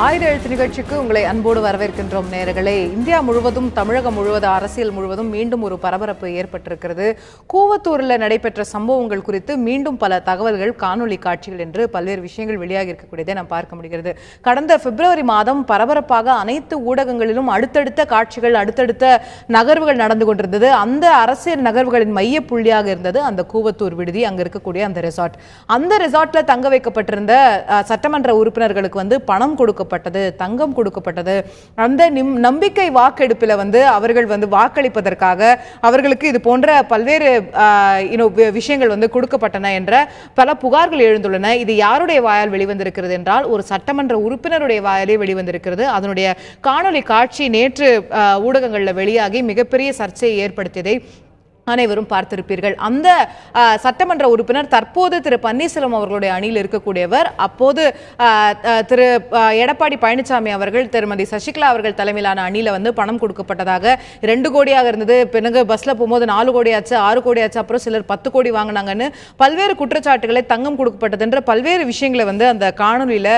ஆயிர எழுத்து நிகழ்ச்சிக்கு உங்களை அன்போடு வரவேற்கின்றோம் நேயர்களே. இந்தியா முழுவதும், தமிழகம் முழுவதும், அரசியல் முழுவதும் மீண்டும் ஒரு பரபரப்பு ஏற்பட்டிருக்கிறது. கூவத்தூரில் நடைபெற்ற சம்பவங்கள் குறித்து மீண்டும் பல தகவல்கள், காணொலி காட்சிகள் என்று பல்வேறு விஷயங்கள் வெளியாகி இருக்கக்கூடியதை நாம் பார்க்க முடிகிறது. கடந்த பிப்ரவரி மாதம் பரபரப்பாக அனைத்து ஊடகங்களிலும் அடுத்தடுத்த காட்சிகள், அடுத்தடுத்த நகர்வுகள் நடந்து கொண்டிருந்தது. அந்த அரசியல் நகர்வுகளின் மைய புள்ளியாக இருந்தது அந்த கூவத்தூர் விடுதி, அங்க இருக்கக்கூடிய அந்த ரெசார்ட். அந்த ரெசார்ட்ல தங்க வைக்கப்பட்டிருந்த சட்டமன்ற உறுப்பினர்களுக்கு பணம் கொடுக்கப்பட்டது, தங்கம் கொடுக்கப்பட்டது. அந்த நம்பிக்கை வாக்கெடுப்பில் அவர்கள் வாக்களிப்பதற்காக அவர்களுக்கு இது போன்ற பல்வேறு விஷயங்கள் கொடுக்கப்பட்டன என்ற பல புகார்கள் எழுந்துள்ளன. இது யாருடைய வாயால் வெளிவந்திருக்கிறது என்றால் ஒரு சட்டமன்ற உறுப்பினருடைய வாயாலே வெளிவந்திருக்கிறது. அதனுடைய காணொலி காட்சி நேற்று ஊடகங்களில் வெளியாகி மிகப்பெரிய சர்ச்சையை ஏற்படுத்தியதை அனைவரும் பார்த்திருப்பீர்கள். அந்த சட்டமன்ற உறுப்பினர் தற்போது திரு பன்னீர்செல்வம் அவர்களுடைய அணியில் இருக்கக்கூடியவர். அப்போது திரு எடப்பாடி பழனிசாமி அவர்கள், திருமதி சசிகலா அவர்கள் தலைமையிலான அணியில பணம் கொடுக்கப்பட்டதாக 2 கோடியாக இருந்தது. பிறகு பஸ்ல போகும்போது 4 கோடி ஆச்சு, 6 கோடி ஆச்சு, அப்புறம் சிலர் 10 கோடி வாங்கினாங்கன்னு பல்வேறு குற்றச்சாட்டுகளை, தங்கம் கொடுக்கப்பட்டது என்ற பல்வேறு விஷயங்களை அந்த காணொலியில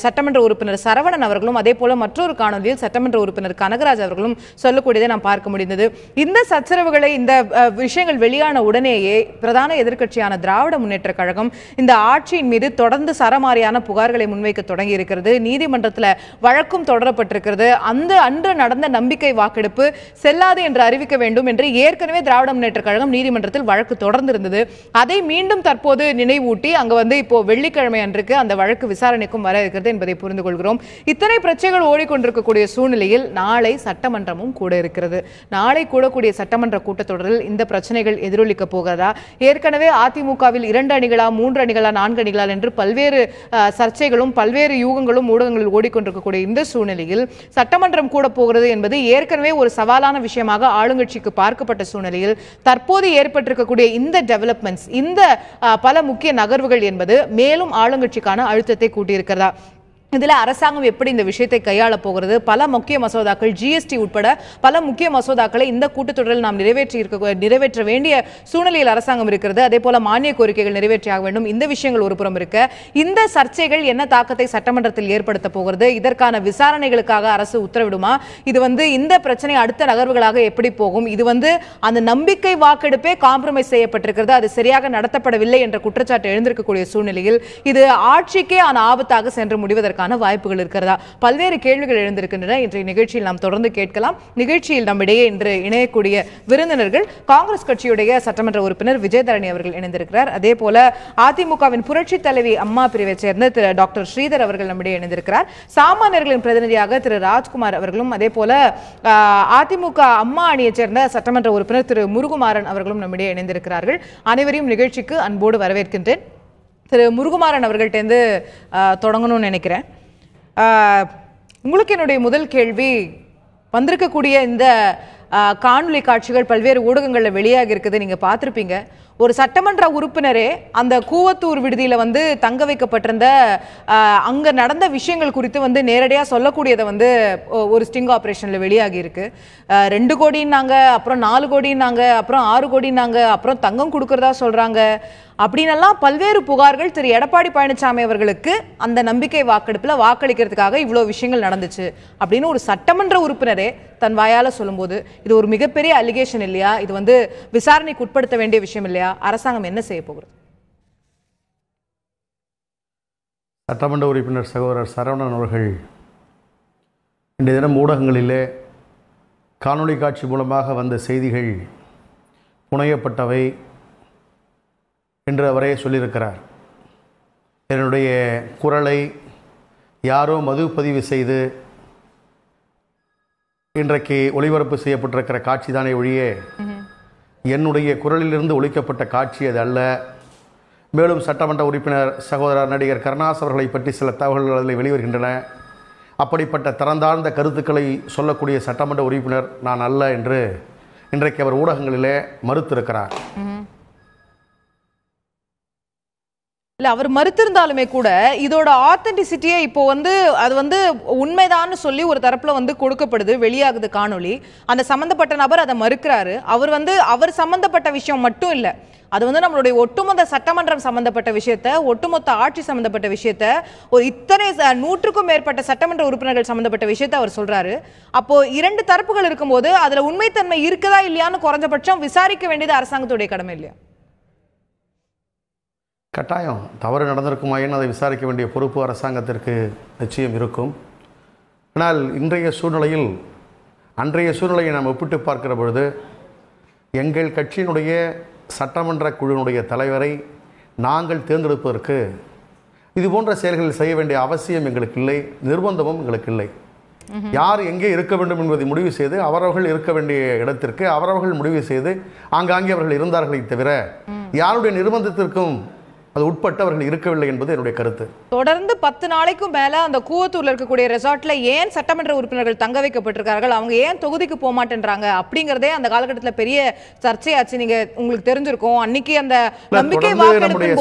சட்டமன்ற உறுப்பினர் சரவணன் அவர்களும், அதே போல மற்றொரு காணொலியில் சட்டமன்ற உறுப்பினர் கனகராஜ் அவர்களும் சொல்லக்கூடியதை நாம் பார்க்க முடிந்தது. இந்த சச்சரவுகளை, இந்த விஷயங்கள் வெளியான உடனேயே பிரதான எதிர்க்கட்சியான திராவிட முன்னேற்ற கழகம் இந்த ஆட்சியின் மீது தொடர்ந்து சரமாரியான புகார்களை முன்வைக்க தொடங்கி இருக்கிறது. நீதிமன்றத்தில் வழக்கும் தொடரப்பட்டிருக்கிறது. அன்று நடந்த நம்பிக்கை வாக்கெடுப்பு செல்லாது என்று அறிவிக்க வேண்டும் என்று ஏற்கனவே திராவிட முன்னேற்ற கழகம் நீதிமன்றத்தில் வழக்கு தொடர்ந்திருந்தது. அதை மீண்டும் தற்போது நினைவூட்டி அங்கு இப்போ வெள்ளிக்கிழமை அன்றைக்கு அந்த வழக்கு விசாரணைக்கும் வர இருக்கிறது என்பதை புரிந்து கொள்கிறோம். இத்தனை பிரச்சனைகள் ஓடிக்கொண்டிருக்கக்கூடிய சூழ்நிலையில் நாளை சட்டமன்றமும் கூட இருக்கிறது. நாளை கூடக்கூடிய சட்டமன்ற கூட்டத்தொடரில் இந்த பிரச்சனைகள் எதிரொலிக்க போகிறதா? ஏற்கனவே அதிமுகவில் 2 அணிகளா, 3 அணிகளா, 4 அணிகளா என்று பல்வேறு சர்ச்சைகளும் பல்வேறு யூகங்களும் ஊடகங்களில் ஓடிக்கொண்டிருக்கக்கூடிய இந்த சூழ்நிலையில் சட்டமன்றம் கூட போகிறது என்பது ஏற்கனவே ஒரு சவாலான விஷயமாக ஆளுங்கட்சிக்கு பார்க்கப்பட்ட சூழ்நிலையில் தற்போது ஏற்பட்டிருக்கக்கூடிய இந்த டெவலப்மெண்ட்ஸ், இந்த பல முக்கிய நகர்வுகள் என்பது மேலும் ஆளுங்கட்சிக்கான அழுத்தத்தை கூட்டியிருக்கிறதா? இதில் அரசாங்கம் எப்படி இந்த விஷயத்தை கையாள போகிறது? பல முக்கிய மசோதாக்கள், ஜிஎஸ்டி உட்பட பல முக்கிய மசோதாக்களை இந்த கூட்டத்தொடரில் நாம் நிறைவேற்ற வேண்டிய சூழ்நிலையில் அரசாங்கம் இருக்கிறது. அதே போல மானிய கோரிக்கைகள் நிறைவேற்றியாக வேண்டும். இந்த விஷயங்கள் ஒரு புறம் இருக்க, இந்த சர்ச்சைகள் என்ன தாக்கத்தை சட்டமன்றத்தில் ஏற்படுத்த போகிறது? இதற்கான விசாரணைகளுக்காக அரசு உத்தரவிடுமா? இது இந்த பிரச்சனை அடுத்த நகர்வுகளாக எப்படி போகும்? இது அந்த நம்பிக்கை வாக்கெடுப்பே காம்ப்ரமைஸ் செய்யப்பட்டிருக்கிறது, அது சரியாக நடத்தப்படவில்லை என்ற குற்றச்சாட்டு எழுந்திருக்கக்கூடிய சூழ்நிலையில் இது ஆட்சிக்கே ஆபத்தாக சென்று முடிவதற்கு வாய்ப்புகள் இருக்கிறதா? பல்வேறு கேள்விகள் எழுந்திருக்கின்றன. இன்றைய நிகழ்ச்சியில் நாம் தொடர்ந்து கேட்கலாம். நிகழ்ச்சியில் நம்மிடையே இன்று இணையக்கூடிய விருந்தினர்கள் காங்கிரஸ் கட்சியுடைய சட்டமன்ற உறுப்பினர் விஜயதரணி அவர்கள் இணைந்திருக்கிறார். அதே போல அதிமுகவின் புரட்சி தலைவி அம்மா பிரிவை சேர்ந்த திரு டாக்டர் ஸ்ரீதர் அவர்கள் நம்மிடையே இணைந்திருக்கிறார். சாமானியர்களின் பிரதிநிதியாக திரு ராஜ்குமார் அவர்களும், அதே போல அதிமுக அம்மா அணியைச் சேர்ந்த சட்டமன்ற உறுப்பினர் திரு முருகுமாறன் அவர்களும் நம்மிடையே இணைந்திருக்கிறார்கள். அனைவரையும் நிகழ்ச்சிக்கு அன்போடு வரவேற்கின்றேன். திரு முருகுமாறன் அவர்கள்ட்டேருந்து தொடங்கணும்னு நினைக்கிறேன். உங்களுக்கு என்னுடைய முதல் கேள்வி, வந்திருக்கக்கூடிய இந்த காணொலி காட்சிகள் பல்வேறு ஊடகங்களில் வெளியாகி இருக்குது, நீங்க பார்த்திருப்பீங்க. ஒரு சட்டமன்ற உறுப்பினரே அந்த கூவத்தூர் விடுதியில தங்க வைக்கப்பட்டிருந்த அங்க நடந்த விஷயங்கள் குறித்து நேரடியாக சொல்லக்கூடியதை ஒரு ஸ்டிங் ஆபரேஷன்ல வெளியாகி இருக்கு. 2 கோடின்னாங்க, அப்புறம் 4 கோடின்னாங்க, அப்புறம் 6 கோடின்னாங்க, அப்புறம் தங்கம் கொடுக்கறதா சொல்றாங்க. அப்படின்னெல்லாம் பல்வேறு புகார்கள் திரு எடப்பாடி பழனிசாமி அவர்களுக்கு அந்த நம்பிக்கை வாக்கெடுப்புல வாக்களிக்கிறதுக்காக இவ்வளவு விஷயங்கள் நடந்துச்சு அப்படின்னு ஒரு சட்டமன்ற உறுப்பினரே தன் வாயால சொல்லும்போது இது ஒரு மிகப்பெரிய அலிகேஷன் இல்லையா? இது விசாரணைக்கு உட்படுத்த வேண்டிய விஷயம் இல்லையா? அரசாங்கம் என்ன செய்ய போகிறது? சட்டமன்ற உறுப்பினர் சகோதரர் சரவணன் அவர்கள் இன்றைய தினம் ஊடகங்களிலே காணொளி காட்சி மூலமாக வந்த செய்திகள் புனையப்பட்டவை என்று அவரே சொல்லியிருக்கிறார். என்னுடைய குரலை யாரோ மதுப்பதிவு செய்து இன்றைக்கு ஒளிபரப்பு செய்யப்பட்டிருக்கிற காட்சி தானே ஒழிய என்னுடைய குரலிலிருந்து ஒழிக்கப்பட்ட காட்சி அது அல்ல. மேலும் சட்டமன்ற உறுப்பினர் சகோதரர் நடிகர் கருணாஸ் அவர்களை பற்றி சில தகவல்கள் அதில் வெளிவருகின்றன. அப்படிப்பட்ட திறந்தாழ்ந்த கருத்துக்களை சொல்லக்கூடிய சட்டமன்ற உறுப்பினர் நான் அல்ல என்று இன்றைக்கு அவர் ஊடகங்களிலே மறுத்திருக்கிறார். இல்ல அவர் மறுத்திருந்தாலுமே கூட இதோட ஆத்தென்டிசிட்டியே இப்போ அது உண்மைதான்னு சொல்லி ஒரு தரப்புல கொடுக்கப்படுது, வெளியாகுது காணொளி. அந்த சம்பந்தப்பட்ட நபர் அதை மறுக்கிறாரு. அவர் சம்பந்தப்பட்ட விஷயம் மட்டும் இல்ல, அது நம்மளுடைய ஒட்டுமொத்த சட்டமன்றம் சம்பந்தப்பட்ட விஷயத்த, ஒட்டுமொத்த ஆட்சி சம்பந்தப்பட்ட விஷயத்த, ஒரு இத்தனை 100க்கும் மேற்பட்ட சட்டமன்ற உறுப்பினர்கள் சம்பந்தப்பட்ட விஷயத்த அவர் சொல்றாரு. அப்போ இரண்டு தரப்புகள் இருக்கும்போது அதுல உண்மைத்தன்மை இருக்குதா இல்லையான்னு குறைஞ்சபட்சம் விசாரிக்க வேண்டியது அரசாங்கத்துடைய கடமை இல்லையா? கட்டாயம் தவறு நடந்திருக்குமாயின் அதை விசாரிக்க வேண்டிய பொறுப்பு அரசாங்கத்திற்கு நிச்சயம் இருக்கும். ஆனால் இன்றைய சூழ்நிலையில் அன்றைய சூழ்நிலையை நாம் ஒப்பிட்டு பார்க்கிற பொழுது எங்கள் கட்சியினுடைய சட்டமன்ற குழுவினுடைய தலைவரை நாங்கள் தேர்ந்தெடுப்பதற்கு இது போன்ற செயல்களில் செய்ய வேண்டிய அவசியம் எங்களுக்கு இல்லை, நிர்பந்தமும் எங்களுக்கு இல்லை. யார் எங்கே இருக்க வேண்டும் என்பதை முடிவு செய்து அவரவர்கள் இருக்க வேண்டிய இடத்திற்கு அவரவர்கள் முடிவு செய்து ஆங்காங்கே அவர்கள் இருந்தார்களே தவிர யாருடைய நிர்பந்தத்திற்கும் அது உட்பட்டு அவர்கள் இருக்கவில்லை என்பது என்னுடைய கருத்து. தொடர்ந்து 10 நாளைக்கும் மேல அந்த கூவத்தூர்ல இருக்கக்கூடிய ரெசார்ட்ல ஏன் சட்டமன்ற உறுப்பினர்கள் தங்க வைக்கப்பட்டிருக்கார்கள், அவங்க ஏன் தொகுதிக்கு போக மாட்டேன்றாங்க அப்படிங்கறதே அந்த காலகட்டத்தில் பெரிய சர்ச்சையாச்சு. நீங்க உங்களுக்கு தெரிஞ்சிருக்கும், அன்னைக்கு அந்த நம்பிக்கை வாக்கெடுப்பின்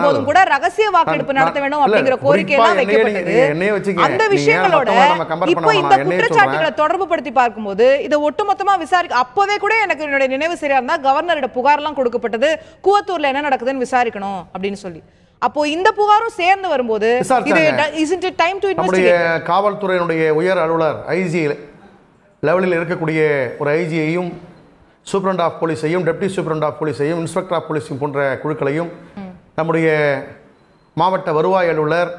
போதும் கூட ரகசிய வாக்கெடுப்பு நடத்த வேண்டும் அப்படிங்கிற கோரிக்கை எல்லாம் வைக்கப்பட்டது. அந்த விஷயங்களோட இப்போ இந்த குற்றச்சாட்டுகளை தொடர்பு படுத்தி பார்க்கும்போது இதை ஒட்டுமொத்தமா விசாரிக்க அப்பவே கூட எனக்கு என்னுடைய நினைவு சரியா இருந்தா கவர்னரிட புகார் எல்லாம் கொடுக்கப்பட்டது, கூவத்தூர் என்ன நடக்குதுன்னு விசாரிக்கணும் அப்படின்னு சொல்லி. அப்போ இந்த புகாரும் சேர்ந்து வரும்போது நம்முடைய காவல்துறையினுடைய உயர் அலுவலர் ஐஜி லெவலில் இருக்கக்கூடிய ஒரு ஐஜியையும் சூப்பரண்ட் ஆஃப் போலீஸையும் டெப்டி சூப்பரண்ட் ஆஃப் போலீஸையும் இன்ஸ்பெக்டர் ஆஃப் போலீஸையும் போன்ற குழுக்களையும் நம்முடைய மாவட்ட வருவாய் அலுவலர்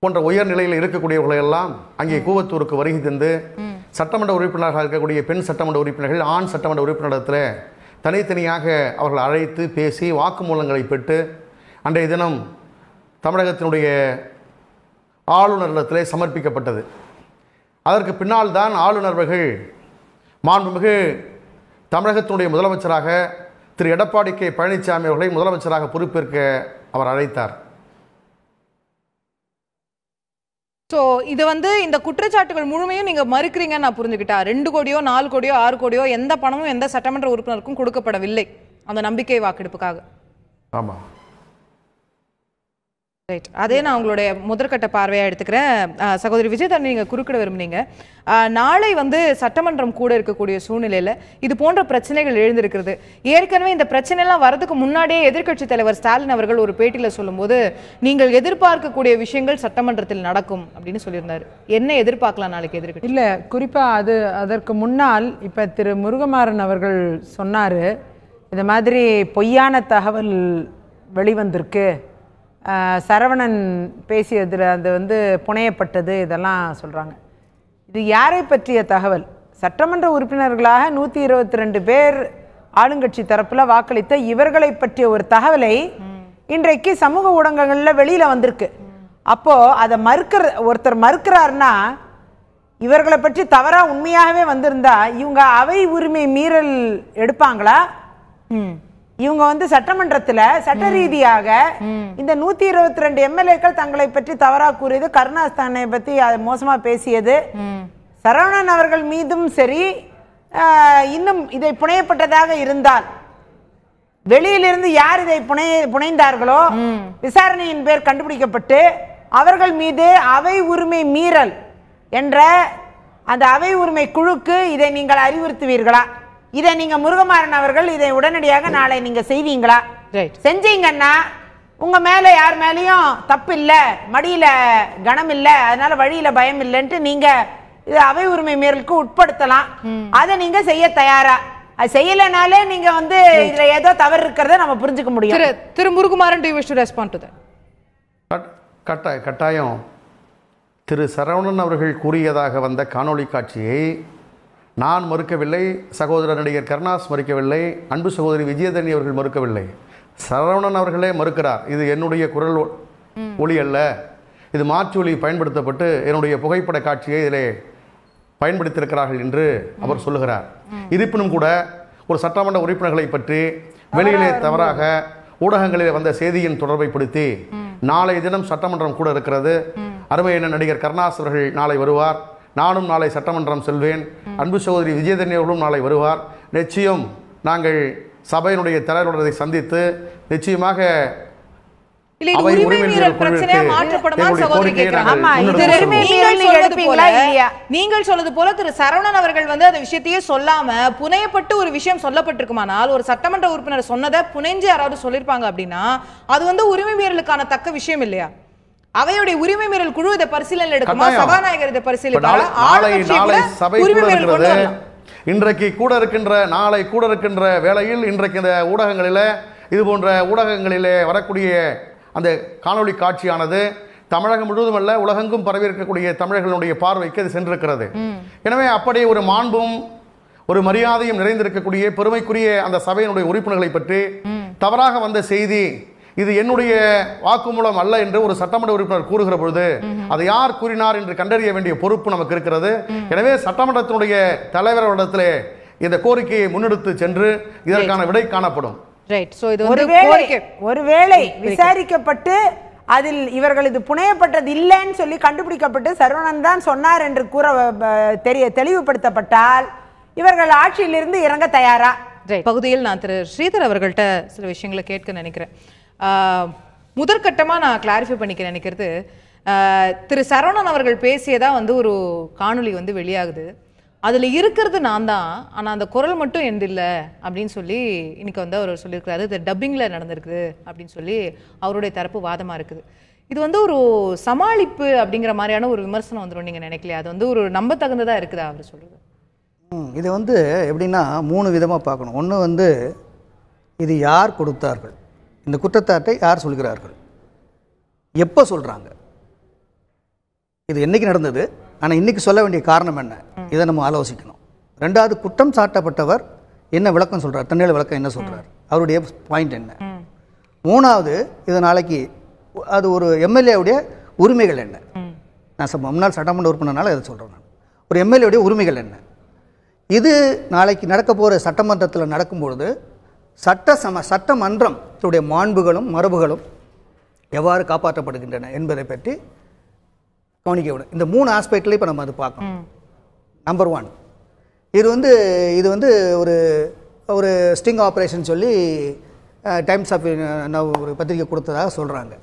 போன்ற உயர் நிலையில் இருக்கக்கூடியவர்களை எல்லாம் அங்கே கூவத்தூருக்கு வருகை தந்து சட்டமன்ற உறுப்பினர்களாக இருக்கக்கூடிய பெண் சட்டமன்ற உறுப்பினர்கள் ஆண் சட்டமன்ற உறுப்பினரிடத்தில் தனித்தனியாக அவர்கள் அழைத்து பேசி வாக்குமூலங்களை பெற்று அன்றைய தினம் தமிழகத்தினுடைய ஆளுநரிடத்திலே சமர்ப்பிக்கப்பட்டது. அதற்கு பின்னால் தான் ஆளுநர்கள் மாண்புமிகு தமிழகத்தினுடைய முதலமைச்சராக திரு எடப்பாடி கே பழனிசாமி அவர்களை முதலமைச்சராக பொறுப்பேற்க அவர் அழைத்தார். சோ இது இந்த குற்றச்சாட்டுகள் முழுமையும் நீங்க மறுக்கிறீங்கன்னு நான் புரிஞ்சுக்கிட்டா. 2 கோடியோ 4 கோடியோ 6 கோடியோ எந்த பணமும் எந்த சட்டமன்ற உறுப்பினருக்கும் கொடுக்கப்படவில்லை அந்த நம்பிக்கை வாக்கெடுப்புக்காக. ஆமா, ரைட். அதே நான் உங்களுடைய முதற்கட்ட பார்வையா எடுத்துக்கிறேன். சகோதரி விஜயதரணி, நீங்க குறுக்கிட விரும்புனீங்க. நாளை சட்டமன்றம் கூட இருக்கக்கூடிய சூழ்நிலையில இது போன்ற பிரச்சனைகள் எழுந்திருக்கிறது. ஏற்கனவே இந்த பிரச்சனை எல்லாம் வரதுக்கு முன்னாடியே எதிர்க்கட்சி தலைவர் ஸ்டாலின் அவர்கள் ஒரு பேட்டியில சொல்லும்போது நீங்கள் எதிர்பார்க்கக்கூடிய விஷயங்கள் சட்டமன்றத்தில் நடக்கும் அப்படின்னு சொல்லியிருந்தாரு. என்ன எதிர்பார்க்கலாம் நாளைக்கு எதிர்க்கட்சி? இல்ல, குறிப்பா அதற்கு முன்னால் இப்ப திரு முருகமாறன் அவர்கள் சொன்னாரு, இந்த மாதிரி பொய்யான தகவல் வெளிவந்திருக்கு, சரவணன் பேசியதில் அது புனையப்பட்டது, இதெல்லாம் சொல்கிறாங்க. இது யாரை பற்றிய தகவல்? சட்டமன்ற உறுப்பினர்களாக 122 பேர் ஆளுங்கட்சி தரப்பில் வாக்களித்த இவர்களை பற்றிய ஒரு தகவலை இன்றைக்கு சமூக ஊடகங்களில் வெளியில் வந்திருக்கு. அப்போது அதை ஒருத்தர் மறுக்கிறாருன்னா இவர்களை பற்றி தவறாக உண்மையாகவே வந்திருந்தா இவங்க அவை உரிமை மீறல் எடுப்பாங்களா? இவங்க சட்டமன்றத்தில் சட்ட ரீதியாக இந்த 122 எம்எல்ஏக்கள் தங்களை பற்றி தவறா கூறியது, கருணாஸ்தானை பத்தி மோசமா பேசியது, சரவணன் அவர்கள் மீதும் சரி, இன்னும் இதை புனையப்பட்டதாக இருந்தால் வெளியிலிருந்து யார் இதை புனைந்தார்களோ விசாரணையின் பேர் கண்டுபிடிக்கப்பட்டு அவர்கள் மீது அவை உரிமை மீறல் என்ற அந்த அவை உரிமை குழுக்கு இதை நீங்கள் அறிவுறுத்துவீர்களா? இதை நீங்க முருகமாறன் அவர்கள் இதை உடனடியாக நாளை நீங்க செய்வீங்களா? செஞ்சீங்கன்னா உங்க மேல யார் மேலேயும் தப்பு இல்ல, மடியில கனம் இல்ல, அதனால வழியில பயம் இல்லைன்ட்டு நீங்க இது அவை உரிமை மீறலுக்கு உட்படுத்தலாம். அதை நீங்க செய்ய தயாரா? அது செய்யலனாலே நீங்க இதுல ஏதோ தவறு இருக்கிறத நம்ம புரிஞ்சுக்க முடியும். திரு முருகமாறன், do you wish to respond to that? கட்டாயம் திரு சரவணன் அவர்கள் கூறியதாக வந்த காணொளி காட்சியை நான் மறுக்கவில்லை, சகோதரர் நடிகர் கருணாஸ் மறுக்கவில்லை, அன்பு சகோதரி விஜயதரணி அவர்கள் மறுக்கவில்லை, சரவணன் அவர்களே மறுக்கிறார். இது என்னுடைய குரல் ஒளி அல்ல, இது மாற்று ஒளி பயன்படுத்தப்பட்டு என்னுடைய புகைப்பட காட்சியை இதிலே பயன்படுத்தியிருக்கிறார்கள் என்று அவர் சொல்லுகிறார். இருப்பினும் கூட ஒரு சட்டமன்ற உறுப்பினர்களை பற்றி வெளியிலே தவறாக ஊடகங்களில் வந்த செய்தியின் தொடர்பை படுத்தி நாளை தினம் சட்டமன்றம் கூட இருக்கிறது, அருமையான நடிகர் கருணாஸ் அவர்கள் நாளை வருவார், நானும் நாளை சட்டமன்றம் செல்வேன், அன்பு சகோதரி விஜயதரணி அவர்களும் நாளை வருவார், நிச்சயம் நாங்கள் சபையினுடைய தலைவர்களை சந்தித்து நிச்சயமாக இல்ல இது உரிமை மீறல் பிரச்சனையா மாற்றப்படுமா சகோதரி கேக்குறாங்க. ஆமா இது உரிமை மீறல் நீங்க எடுப்பீங்களா இல்லையா? நீங்கள் சொல்றது போல திரு சரவணன் அவர்கள் வந்து அந்த விஷயத்தையே சொல்லாம புனையப்பட்டு ஒரு விஷயம் சொல்லப்பட்டிருக்குமானால் ஒரு சட்டமன்ற உறுப்பினர் சொன்னதை புனைஞ்சு யாராவது சொல்லிருப்பாங்க அப்படின்னா அது வந்து உரிமை மீறலுக்கான தக்க விஷயம் இல்லையா? அவையுடைய உரிமை மீறல் குழு இதை பரிசீலனை எடுக்குமா? சபாநாயகர் இதை பரிசீலிப்பாரா? இன்றைக்கு கூட இருக்கின்ற நாளை கூட இருக்கின்ற வேளையில் இன்றைக்கு இந்த ஊடகங்களில இது போன்ற ஊடகங்களிலே வரக்கூடிய அந்த காணொளி காட்சியானது தமிழகம் முழுவதும் அல்ல உலகெங்கும் பரவி இருக்கக்கூடிய தமிழர்களுடைய பார்வைக்கு அது சென்றிருக்கிறது. எனவே அப்படி ஒரு மாண்பும் ஒரு மரியாதையும் நிறைந்திருக்கக்கூடிய பெருமைக்குரிய அந்த சபையினுடைய உறுப்பினர்களை பற்றி தவறாக வந்த செய்தி இது என்னுடைய வாக்குமூலம் அல்ல என்று ஒரு சட்டமன்ற உறுப்பினர் கூறுகிற பொழுது அதை யார் கூறினார் என்று கண்டறிய வேண்டிய பொறுப்பு நமக்கு இருக்கிறது. எனவே சட்டமன்றத்தினுடைய தலைவரிடத்திலே இந்த கோரிக்கையை முன்னெடுத்து சென்று இதற்கான விடை காணப்படும். ஒருவேளை விசாரிக்கப்பட்டு அதில் இவர்கள் இது புனையப்பட்டது இல்லைன்னு சொல்லி கண்டுபிடிக்கப்பட்டு சரவணன் தான் சொன்னார் என்று கூற தெளிவுபடுத்தப்பட்டால் இவர்கள் ஆட்சியிலிருந்து இறங்க தயாரா? பகுதியில் நான் திரு ஸ்ரீதர் அவர்கள்ட்ட சில விஷயங்களை கேட்க நினைக்கிறேன். முதற்கட்டமா நான் கிளாரிஃபை பண்ணிக்க நினைக்கிறது, திரு சரவணன் அவர்கள் பேசியதா வந்து ஒரு காணொளி வந்து வெளியாகுது. அதுல இருக்கிறது நான் தான், ஆனா அந்த குரல் மட்டும் எந்த இல்லை அப்படின்னு சொல்லி இன்னைக்கு வந்து அவர் சொல்லியிருக்கிறாரு. இது டப்பிங்ல நடந்திருக்குது அப்படின்னு சொல்லி அவருடைய தரப்பு வாதமா இருக்குது. இது வந்து ஒரு சமாளிப்பு அப்படிங்கிற மாதிரியான ஒரு விமர்சனம் வந்துடும் நீங்க நினைக்கலையா? அது வந்து ஒரு நம்ப தகுந்ததா இருக்குதா அவர் சொல்றது? இது வந்து எப்படின்னா 3 விதமாக பார்க்கணும். ஒன்று வந்து இது யார் கொடுத்தார்கள், இந்த குற்றச்சாட்டை யார் சொல்கிறார்கள், எப்போ சொல்கிறாங்க, இது என்னைக்கு நடந்தது, ஆனால் இன்னைக்கு சொல்ல வேண்டிய காரணம் என்ன, இதை நம்ம ஆலோசிக்கணும். 2வது குற்றம் சாட்டப்பட்டவர் என்ன விளக்கம் சொல்கிறார், தன்னிலை விளக்கம் என்ன சொல்கிறார், அவருடைய பாயிண்ட் என்ன. 3வது இது நாளைக்கு அது ஒரு எம்எல்ஏவுடைய உரிமைகள் என்ன. நான் முன்னாள் சட்டமன்ற உறுப்பினர்னால இதை சொல்கிறேன். நான் ஒரு எம்எல்ஏவுடைய உரிமைகள் என்ன, இது நாளைக்கு நடக்க போகிற சட்டமன்றத்தில் நடக்கும்பொழுது சட்டமன்றத்துடைய மாண்புகளும் மரபுகளும் எவ்வாறு காப்பாற்றப்படுகின்றன என்பதை பற்றி கவனிக்க விடும். இந்த 3 ஆஸ்பெக்ட்ல இப்போ நம்ம அது பார்க்கணும். நம்பர் 1, இது வந்து ஒரு ஸ்டிங் ஆப்ரேஷன் சொல்லி டைம்ஸ் ஆஃப் ஒரு பத்திரிகை கொடுத்ததாக சொல்கிறாங்க.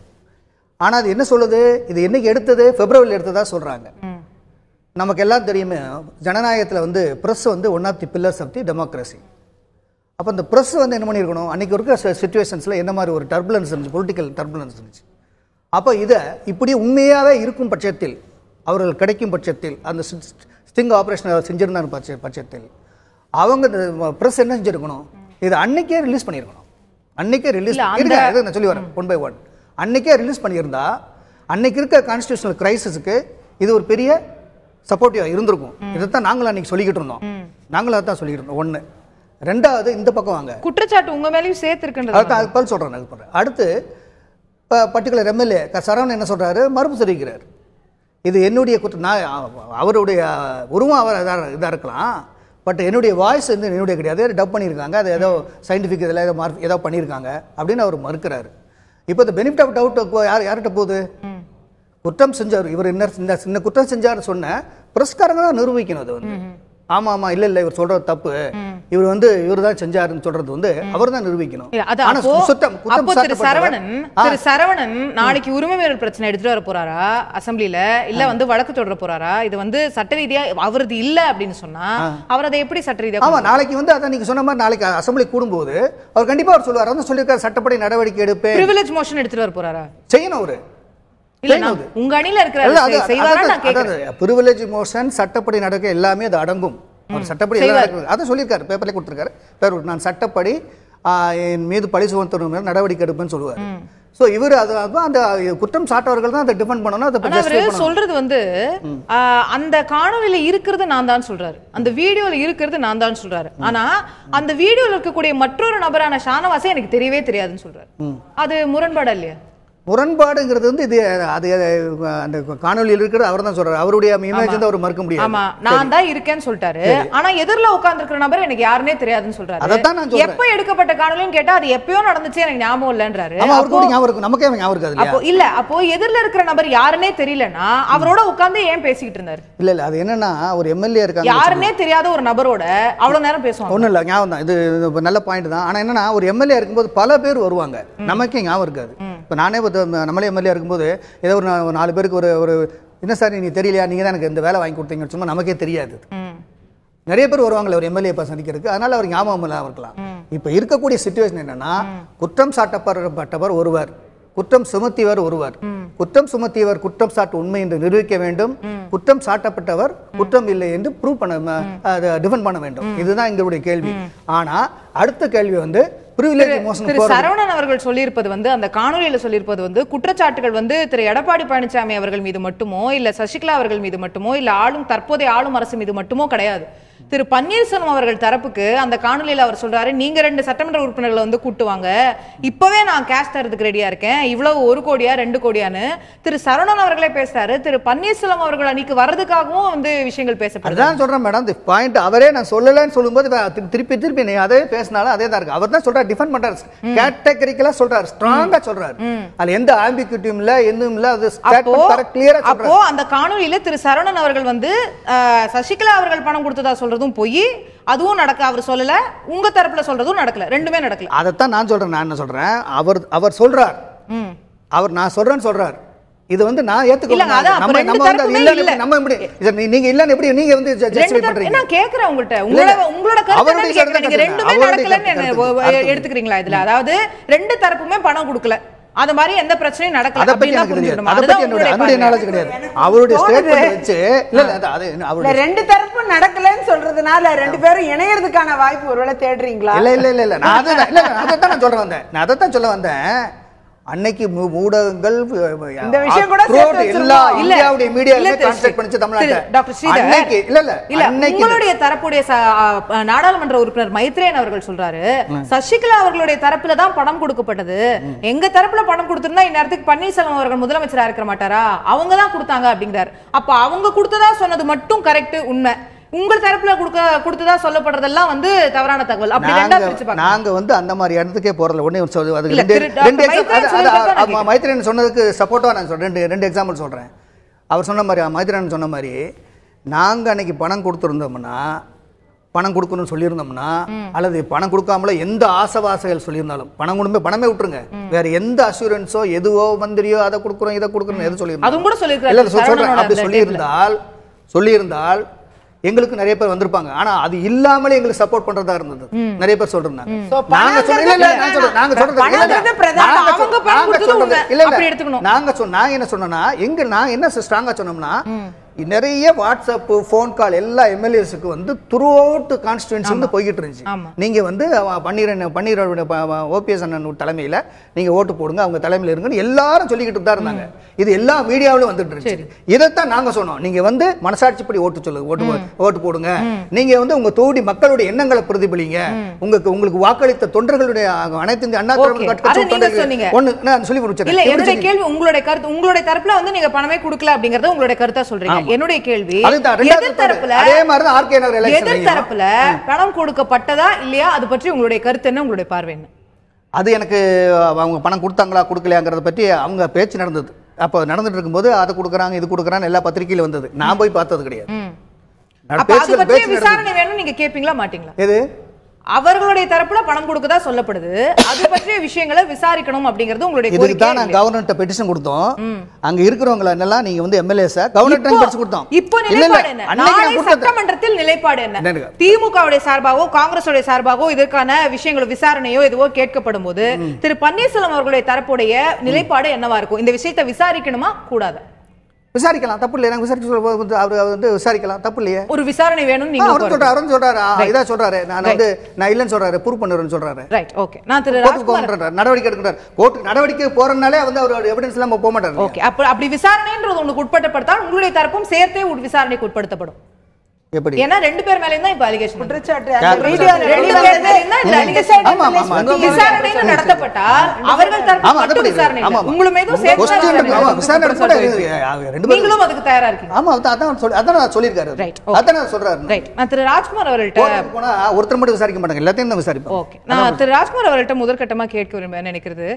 ஆனால் அது என்ன சொல்லுது, இது என்னைக்கு எடுத்தது, பிப்ரவரியில் எடுத்ததாக சொல்கிறாங்க. நமக்கு எல்லாம் தெரியுமே ஜனநாயகத்தில் வந்து ப்ரெஸ் வந்து one of the pillars of the democracy. அப்போ அந்த ப்ரெஸ் வந்து என்ன பண்ணியிருக்கணும், அன்றைக்கி இருக்கிற சிச்சுவேஷன்ஸில் என்ன மாதிரி ஒரு டர்புலன்ஸ் இருந்துச்சு, பொலிட்டிக்கல் டர்புலன்ஸ் இருந்துச்சு. அப்போ இதை இப்படி உண்மையாகவே இருக்கும் பட்சத்தில், அவர்கள் கிடைக்கும் பட்சத்தில், அந்த ஸ்டிங் ஆப்ரேஷன் செஞ்சிருந்தாங்க பட்சத்தில் அவங்க ப்ரெஸ் என்ன செஞ்சுருக்கணும், இதை அன்னைக்கே ரிலீஸ் பண்ணியிருக்கணும். அன்னைக்கே ரிலீஸ் நான் சொல்லி வரேன் 1 by 1. அன்னைக்கே ரிலீஸ் பண்ணியிருந்தா அன்னைக்கு இருக்க கான்ஸ்டியூஷனல் கிரைசிஸுக்கு இது ஒரு பெரிய சப்போர்ட்டிவா இருந்திருக்கும். இதைத்தான் நாங்களும் அன்னைக்கு சொல்லிக்கிட்டு இருந்தோம். நாங்களும் அதான் சொல்லிட்டு இருந்தோம். 1. 2வது இந்த பக்கம் வாங்க, குற்றச்சாட்டு உங்க மேலேயும் சேர்த்து சொல்றேன். அடுத்து பர்டிகுலர் எம்எல்ஏ சரவணன் என்ன சொல்றாரு, மறுப்பு தெரிவிக்கிறார். இது என்னுடைய குற்றம், நான் அவருடைய உருவம் அவர் இதாக இருக்கலாம், பட் என்னுடைய வாய்ஸ் வந்து என்னுடைய கிடையாது, டப் பண்ணியிருக்காங்க, அது ஏதோ சயின்டிஃபிக் இதில் ஏதோ பண்ணியிருக்காங்க அப்படின்னு அவர் மறுக்கிறாரு. இப்போ இந்த பெனிஃபிட் ஆஃப் டவுட் யார்கிட்ட போகுது, குற்றம் செஞ்சார் இவர் என்ன சின்ன குற்றம் செஞ்சார் சொன்ன பிரஸ்காரங்க தான் நிரூபிக்கணும். அது வந்து ஆமா ஆமா இல்ல இல்ல இவர் சொல்றது தப்பு, இவர் வந்து இவர் தான் செஞ்சாருன்னு சொல்றது வந்து அவர் தான் நிரூபிக்கணும். சரவணன் நாளைக்கு உரிமை மீறல் பிரச்சனை எடுத்துட்டு வர போறாரா அசம்பிளில, இல்ல வந்து வழக்கு தொடர போறாரா, இது வந்து சட்ட ரீதியா அவரது இல்ல அப்படின்னு சொன்னா அவர் அதை எப்படி சட்ட ரீதியா? ஆமா, நாளைக்கு வந்து அதான் நீங்க சொன்ன மாதிரி நாளைக்கு அசம்பிளி கூடும்போது அவர் கண்டிப்பா அவர் சொல்லுவார், வந்து சொல்லியிருக்காரு சட்டப்படி நடவடிக்கை எடுப்பேன், பிரிவிலேஜ் மோஷன் எடுத்துட்டு வர போறாரா, செய்யணும் அவரு. உங்க அணியில இருக்கிற பிரிவிலேஜ் மோஷன் சட்டப்படி நடக்க எல்லாமே அது அடங்கும். அவர் சட்டப்படி அதை சொல்லியிருக்காரு, பேப்பர்ல கொடுத்திருக்காரு, நான் சட்டப்படி என் மீது பழி சுமத்துற நடவடிக்கை எடுப்பேன்னு சொல்லுவார். சோ இவர் அந்த குற்றம் சாட்டவர்கள் தான் அதை டிஃபெண்ட் பண்ணணும். சொல்றது வந்து அந்த காணொலியில இருக்கிறது நான் தான் சொல்றாரு, அந்த வீடியோல இருக்கிறது நான் தான் சொல்றாரு. ஆனா அந்த வீடியோல இருக்கக்கூடிய மற்றொரு நபரான ஷானவாசே எனக்கு தெரியவே தெரியாதுன்னு சொல்றாரு. அது முரண்பாடு இல்லையா? முரண்பாடுங்கிறது வந்து இது அது அந்த காணொலியில் இருக்கிறது அவர் தான் சொல்றாரு. அவருடைய இமேஜ் தான் அவர் மறுக்க முடியாது. ஆமா, நான் தான் இருக்கேன்னு சொல்லிட்டாரு. ஆனா எதிரில உட்கார்ந்திருக்கிற நபர் எனக்கு யாருன்னே தெரியாதுன்னு சொல்றாரு. அதான் நான் சொல்றேன். எப்ப எடுக்கப்பட்ட காணொலின்னு கேட்டா அது எப்பயோ நடந்துச்சு எனக்கு ஞாபகம் இல்லன்றாரு. ஆமா, அவருக்கு கூட ஞாபகம் இருக்கு, நமக்கே ஞாபகம் இருக்காது. அப்போ இல்ல, அப்போ எதிரில இருக்கிற நபர் யாருன்னே தெரியலனா அவரோட உட்கார்ந்து ஏன் பேசிக்கிட்டு இருந்தாரு? இல்ல அது என்னன்னா ஒரு எம்எல்ஏ இருக்காங்க, யாருன்னே தெரியாத ஒரு நபரோட அவ்வளவு நேரம் பேசுவாங்க. ஒண்ணும் இல்ல, ஞாபகம் தான், இது நல்ல பாயிண்ட் தான். ஆனா என்னன்னா ஒரு எம்எல்ஏ இருக்கும்போது பல பேர் வருவாங்க, நமக்கே ஞாபகம் இருக்காது. இப்ப நானே நம்மளே எம்எல்ஏ இருக்கும்போது ஏதோ ஒரு 4 பேருக்கு ஒரு என்ன சார் நீ தெரியலையா, நீங்க தான் எனக்கு இந்த வேலை வாங்கி கொடுத்தீங்கன்னு சும்மா நமக்கே தெரியாது. நிறைய பேர் வருவாங்களே ஒரு எம்எல்ஏ சந்திக்கிறதுக்கு, அதனால அவர் ஞாபகம் இல்லாம இருக்கலாம். இப்ப இருக்கக்கூடிய சிச்சுவேஷன் என்னன்னா குற்றம் சாட்டப்பட்டவர் ஒருவர், குற்றம் சுமத்தியவர் ஒருவர். குற்றம் சுமத்தியவர் குற்றம் சாட்டு உண்மை என்று நிரூபிக்க வேண்டும், குற்றம் சாட்டப்பட்டவர் குற்றம் இல்லை என்று ப்ரூவ் பண்ண டிஃபெண்ட் பண்ண வேண்டும். இதுதான் எங்களுடைய கேள்வி. ஆனா அடுத்த கேள்வி வந்து திரு சரவணன் அவர்கள் சொல்லியிருப்பது வந்து, அந்த காணொலியில சொல்லியிருப்பது வந்து, குற்றச்சாட்டுகள் வந்து திரு எடப்பாடி பழனிசாமி அவர்கள் மீது மட்டுமோ இல்ல சசிகலா அவர்கள் மீது மட்டுமோ இல்ல தற்போதைய ஆளும் அரசு மீது மட்டுமோ கிடையாது. திரு பன்னீர்செல்வம் அவர்கள் தரப்புக்கு அந்த காணொலியில அவர் சொல்றாரு, நீங்க 2 சட்டமன்ற உறுப்பினர்களை வந்து கூட்டுவாங்க, இப்பவே நான் கேஷ் தரதுக்கு ரெடியா இருக்கேன், இவ்வளவு 1 கோடியா 2 கோடியான்னு திரு சரவணன் அவர்களே பேசுறாரு. திரு பன்னீர்செல்வம் அவர்கள் அன்னைக்கு வர்றதுக்காகவும் வந்து விஷயங்கள் பேசப்படுது. அதான் சொல்றேன் மேடம், இந்த பாயிண்ட் அவரே நான் சொல்லலன்னு சொல்லும்போது திருப்பி நீ அதே பேசினாலும் அதே தான் இருக்கு. அவர் தான் சொல்றாரு, டிஃபெண்ட் பண்றாரு, கேட்டகரிக்கலா சொல்றாரு, ஸ்ட்ராங்கா சொல்றாரு, அதுல எந்த ஆம்பிகுட்டியும் இல்ல, எதுவும் இல்ல, அது ஸ்டேட்மென்ட் கிளியரா சொல்றாரு. அப்போ அந்த காணொலியில திரு சரவணன் அவர்கள் வந்து சசிகலா அவர்கள் பணம் கொடுத்ததா சொல்றதும் போய், அதுவும் நடக்க அவர் சொல்லல, உங்க தரப்புல சொல்றதும் நடக்கல, ரெண்டுமே நடக்கல. அதத்தான் நான் சொல்றேன். நான் என்ன சொல்றேன், அவர் சொல்றார், அவர் நான் சொல்றேன்னு சொல்றார். இது வந்து நான் ஏத்துக்கல. நம்ம இல்ல, நம்ம எப்படி நீங்க இல்ல எப்படி நீங்க வந்து ஜஸ்டிஃபை பண்றீங்க? நான் கேக்குறேன் உங்கள்ட்ட, உங்களோட கருத்து கேக்குறேன். நீங்க ரெண்டுமே நடக்கலன்னு எடுத்துக்கிறீங்களா இதுல? அதாவது 2 தரப்புமே பணம் கொடுக்கல, அது மாதிரி எந்த பிரச்சனையும் நடக்கல. அத பத்தி என்னுடைய நாலேஜ் கிடையாது. அவருடைய ஸ்டேட்மென்ட் வச்சு இல்ல 2 தரப்பும் நடக்கலன்னு சொல்றதுனால 2 பேரும் இணையறதுக்கான வாய்ப்பு ஒருவேளை தேடுறீங்களா? இல்ல நான் அதான் நான் சொல்ல வந்தேன். நான் அதான் சொல்ல வந்தேன். அன்னைக்கு ஊடகங்கள் இந்த விஷயம் கூட எல்லா இந்தியாவுடைய மீடியால கான்செப்ட் பண்ணிச்சு தமிழ்நாட்டுல. டாக்டர் ஸ்ரீதர் உங்களுடைய தரப்புடைய நாடாளுமன்ற உறுப்பினர் மைத்ரேயன் அவர்கள் சொல்றாரு, சசிகலா அவர்களுடைய தரப்புல தான் பணம் கொடுக்கப்பட்டது, எங்க தரப்புல பணம் கொடுத்திருந்தா இந்நேரத்துக்கு பன்னீர்செல்வம் அவர்கள் முதலமைச்சரா இருக்க மாட்டாரா, அவங்க தான் கொடுத்தாங்க அப்படிங்கிறாரு. அப்ப அவங்க கொடுத்ததா சொன்னது மட்டும் கரெக்ட், உண்மை. உங்க தரப்புல கொடுத்ததா சொல்லப்படுறதெல்லாம் வந்து தவறான தகவல். அப்படி ரெண்டா பிரிச்சு பார்க்க நாங்க வந்து அந்த மாதிரி இடத்துக்கே போறல. ஒண்ணே மைத்ரேயன் சொன்னதுக்கு சப்போர்ட்டா நான் சொல்றேன். 2 எக்ஸாம்பிள் சொல்றேன். அவர் சொன்ன மாதிரி, மைத்ரேயன் சொன்ன மாதிரி, நாங்க அன்னைக்கு பணம் கொடுத்திருந்தோம்னா, பணம் கொடுக்கணும்னு சொல்லியிருந்தோம்னா, அல்லது பணம் கொடுக்காமல எந்த ஆசவாசைகள் சொல்லியிருந்தாலும், பணம் கொடுமே பணமே விட்டுருங்க, வேற எந்த அஷூரன்ஸோ எதுவோ மந்திரியோ அதை கொடுக்குறோம் இதை கொடுக்குறோம் எது சொல்லியிருந்தோம், அதுவும் கூட சொல்லியிருக்காரு. அப்படி சொல்லியிருந்தால் எங்களுக்கு நிறைய பேர் வந்திருப்பாங்க. ஆனா அது இல்லாமலே எங்களுக்கு சப்போர்ட் பண்றதா இருந்தது நிறைய பேர் சொல்றாங்க. நாங்க என்ன சொன்னோம்னா, நான் என்ன ஸ்ட்ராங்கா சொன்னோம்னா, நிறைய வாட்ஸ்அப் போன் கால் எல்லா எம்எல்ஏஸுக்கு வந்து த்ரூ அவுட் கான்ஸ்டிட்யூன்சி வந்து போய்கிட்டு இருந்துச்சு. நீங்க வந்து பன்னீர் ஓபிஎஸ் அண்ணன் தலைமையில நீங்க ஓட்டு போடுங்க, அவங்க தலைமையில இருங்கன்னு எல்லாரும் சொல்லிக்கிட்டு தான் இருந்தாங்க. இது எல்லா மீடியாவிலும் வந்துட்டு இருந்துச்சு. இதைத்தான் நாங்க சொன்னோம், நீங்க வந்து மனசாட்சிப்படி ஓட்டு சொல்லுங்க, ஓட்டு போடுங்க, நீங்க வந்து உங்க தொகுதி மக்களுடைய எண்ணங்களை பிரதிபலிங்க, உங்களுக்கு வாக்களித்த தொண்டர்களுடைய அனைத்து இந்த அண்ணா சொல்லி முடிச்சேன். என்னுடைய கேள்வி, உங்களுடைய கருத்து, உங்களுடைய தரப்புல வந்து நீங்க பணமே கொடுக்கல அப்படிங்கறத உங்களுடைய கருத்தா சொல்றீங்க. என்னுடைய கேள்வி, எதிர்த்தரப்புல பணம் கொடுக்கப்பட்டதா இல்லையா, அது பற்றி உங்களுடைய கருத்து என்ன, உங்களுடைய பார்வை என்ன? அது எனக்கு அவங்க பணம் கொடுத்தாங்களா கொடுக்கலையாங்கிறத பற்றி அவங்க பேச்சு நடந்தது. அப்போ நடந்துட்டு இருக்கும்போது அதை கொடுக்குறாங்க இது கொடுக்குறான்னு எல்லா பத்திரிகையில வந்தது. நான் போய் பார்த்தது கிடையாது. விசாரணை வேணும் நீங்க கேட்பீங்களா மாட்டீங்களா? எது அவர்களுடைய தரப்புல பணம் கொடுக்கதா சொல்லப்படுது, அது பற்றிய விஷயங்களை விசாரிக்கணும் அப்படிங்கிறது உங்களுடைய கோரிக்கை. இதுக்கு தான் நான் கவர்னர்ட்ட பெட்டிஷன் கொடுத்தோம். அங்க இருக்கிறவங்க என்னெல்லாம் நீங்க வந்து எம்எல்ஏஸ் கவர்னர்ட்ட பெட்டிஷன் கொடுத்தோம். இப்போ நிலைப்பாடு என்ன? நாளை சட்டமன்றத்தில் நிலைப்பாடு என்ன? திமுகவுடைய சார்பாகவோ காங்கிரஸுடைய சார்பாகவோ இதற்கான விஷயங்களோ விசாரணையோ எதுவோ கேட்கப்படும் போது திரு பன்னீர்செல்வம் அவர்களுடைய தரப்புடைய நிலைப்பாடு என்னவா இருக்கும்? இந்த விஷயத்தை விசாரிக்கணுமா கூடாது? விசாரிக்கலாம், தப்பு இல்லை. விசாரிக்க அவர் வந்து விசாரிக்கலாம், தப்பு இல்லையே. ஒரு விசாரணை வேணும் நீங்க சொல்றாரு, இதா சொல்றாரு, நான் வந்து நான் இல்லன்னு சொல்றாரு, ப்ரூவ் பண்ணுறேன்னு சொல்றாரு. Right, okay. நான் திரு நடவடிக்கை எடுக்கிறார், கோர்ட் நடவடிக்கை போறனாலே வந்து அவர் எவிடன்ஸ் எல்லாம் போக மாட்டாரு. ஓகே, அப்படி விசாரணைன்றது உங்களுக்கு உட்படுத்தப்பட்டால் உங்களுடைய தரப்பும் சேர்த்தே விசாரணைக்கு உட்படுத்தப்படும். எப்படி ஏன்னா 2 பேர் மேலயும் தான் இப்ப அலிகேஷன் குற்றச்சாட்டு யார் அந்த வீடியோ விசாரணை நடத்தப்பட்டால் அவர்கள் தரப்பு மட்டும் விசாரணை இல்லை. உங்களுமே நீங்களும் அதுக்கு தயாரா இருக்கீங்க. ஆமா அதான் சொல்லிருக்காரு. அதான் சொல்றாரு. ரைட். நான் திரு ராஜ்குமார் அவர்கள்ட்ட போனா ஒருத்தர் மட்டும் விசாரிக்க மாட்டாங்க, எல்லாத்தையும் தான் விசாரிப்போம். ஓகே. நான் திரு ராஜ்குமார் அவர்கள்ட்ட முதற்கட்டமா கேட்க விரும்ப நினைக்கிறது,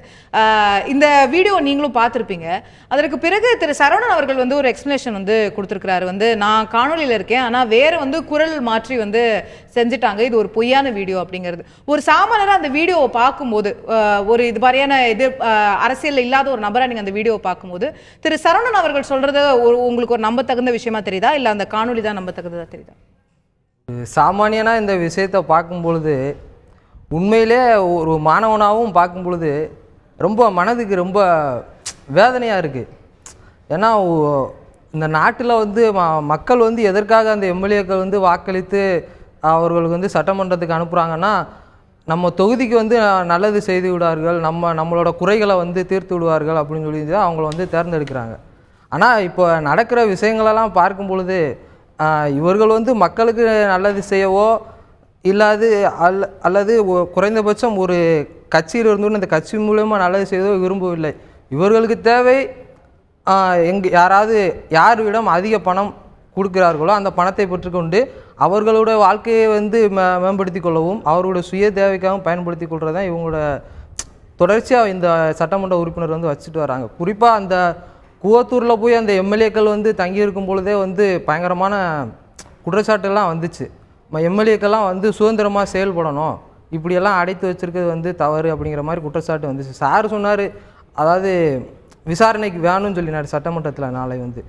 இந்த வீடியோ நீங்களும் பார்த்திருப்பீங்க. அதற்கு பிறகு திரு சரவணன் அவர்கள் வந்து ஒரு எக்ஸ்பிளனேஷன் வந்து கொடுத்திருக்கிறாரு. வந்து நான் காணொலியில இருக்கேன், ஆனா வேற வந்து குரல் மாற்றி வந்து செஞ்சுட்டாங்க, இது ஒரு பொய்யான வீடியோ அப்படிங்கிறது. ஒரு சாமானியரா அந்த வீடியோவை பார்க்கும்போது, ஒரு இது மாதிரியான அரசியல் இல்லாத ஒரு நபரா நீங்க அந்த வீடியோவை பார்க்கும்போது திரு சரவணன் அவர்கள் சொல்றது உங்களுக்கு ஒரு நம்பத்தகுந்த விஷயமா தெரியுதா, இல்ல அந்த காணொலி தான் நம்பத்தகுந்ததா தெரியுதா? சாமானியனா இந்த விஷயத்தை பார்க்கும் பொழுது, உண்மையிலே ஒரு மாணவனாகவும் பார்க்கும் பொழுது ரொம்ப மனதுக்கு ரொம்ப வேதனையாக இருக்குது. ஏன்னா இந்த நாட்டில் வந்து மக்கள் வந்து எதற்காக அந்த எம்எல்ஏக்கள் வந்து வாக்களித்து அவர்களுக்கு வந்து சட்டமன்றத்துக்கு அனுப்புகிறாங்கன்னா, நம்ம தொகுதிக்கு வந்து நல்லது செய்து விடுவார்கள், நம்மளோட குறைகளை வந்து தீர்த்து விடுவார்கள் அப்படின்னு சொல்லி தான் அவங்கள வந்து தேர்ந்தெடுக்கிறாங்க. ஆனால் இப்போ நடக்கிற விஷயங்களெல்லாம் பார்க்கும் பொழுது இவர்கள் வந்து மக்களுக்கு நல்லது செய்யவோ இல்லாது அல்லது குறைந்தபட்சம் ஒரு கட்சியில் இருந்து அந்த கட்சி மூலமாக நல்லது செய்யவோ விரும்பவில்லை. இவர்களுக்கு தேவை யாரிடம் அதிக பணம் கொடுக்கிறார்களோ அந்த பணத்தை பெற்றுக்கொண்டு அவர்களுடைய வாழ்க்கையை வந்து மேம்படுத்தி கொள்ளவும் அவர்களுடைய சுய தேவைக்காகவும் பயன்படுத்தி கொள்றதான் இவங்களோட தொடர்ச்சியாக இந்த சட்டமன்ற உறுப்பினர் வந்து வச்சுட்டு வராங்க. குறிப்பாக அந்த கூவத்தூரில் போய் அந்த எம்எல்ஏக்கள் வந்து தங்கியிருக்கும் பொழுதே வந்து பயங்கரமான குற்றச்சாட்டுலாம் வந்துச்சு. எம்எல்ஏக்கெல்லாம் வந்து சுதந்திரமாக செயல்படணும், இப்படியெல்லாம் அடைத்து வச்சிருக்கிறது வந்து தவறு அப்படிங்கிற மாதிரி குற்றச்சாட்டு வந்துச்சு. சார் சொன்னார், அதாவது விசாரணைக்கு வேணும்னு சொல்லினார் சட்டமன்றத்தில். நாளை வந்து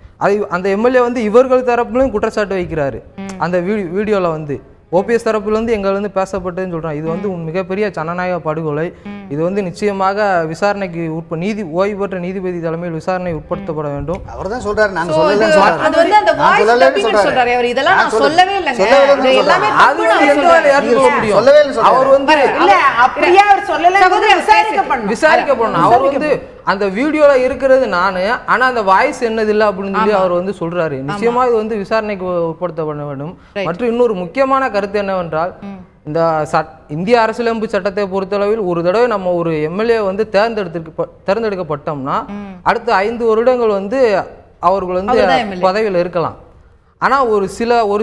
அந்த எம்எல்ஏ வந்து இவர்கள் தரப்புலையும் குற்றச்சாட்டு வைக்கிறாரு. அந்த வீடியோவில் வந்து ஓபிஎஸ் தரப்புல வந்து எங்களை வந்து பேசப்பட்டதுன்னு சொல்றாங்க. இது வந்து மிகப்பெரிய ஜனநாயக படுகொலை. இது வந்து நிச்சயமாக விசாரணைக்கு ஓய்வு பெற்ற நீதிபதி தலைமையில் விசாரணை உட்படுத்தப்பட வேண்டும். அவர் தான் சொல்றாரு, நாங்க சொல்லல. அது வந்து அந்த வாய்ஸ் டப்பிங் சொல்றாரு. அவர் இதெல்லாம் நான் சொல்லவே இல்லங்க, இது எல்லாமே அது எந்த வேலை ஏற்றுக்க முடியும்? சொல்லவே இல்ல. அவர் வந்து இல்ல அப்படியே அவர் சொல்லல, விசாரிக்கப்படணும். அவர் வந்து அந்த வீடியோல இருக்கிறது நானு, ஆனா அந்த வாய்ஸ் என்னது இல்லை அப்படின்னு சொல்லி அவர் வந்து சொல்றாரு. நிச்சயமா இது வந்து விசாரணைக்கு உட்படுத்தப்பட வேண்டும். மற்றும் இன்னொரு முக்கியமான கருத்து என்னவென்றால், இந்த இந்திய அரசியலமைப்பு சட்டத்தை பொறுத்தளவில் ஒரு தடவை நம்ம ஒரு எம்எல்ஏ வந்து தேர்ந்தெடுக்கப்பட்டோம்னா அடுத்த 5 வருடங்கள் வந்து அவர்கள் வந்து பதவியில் இருக்கலாம். ஆனா ஒரு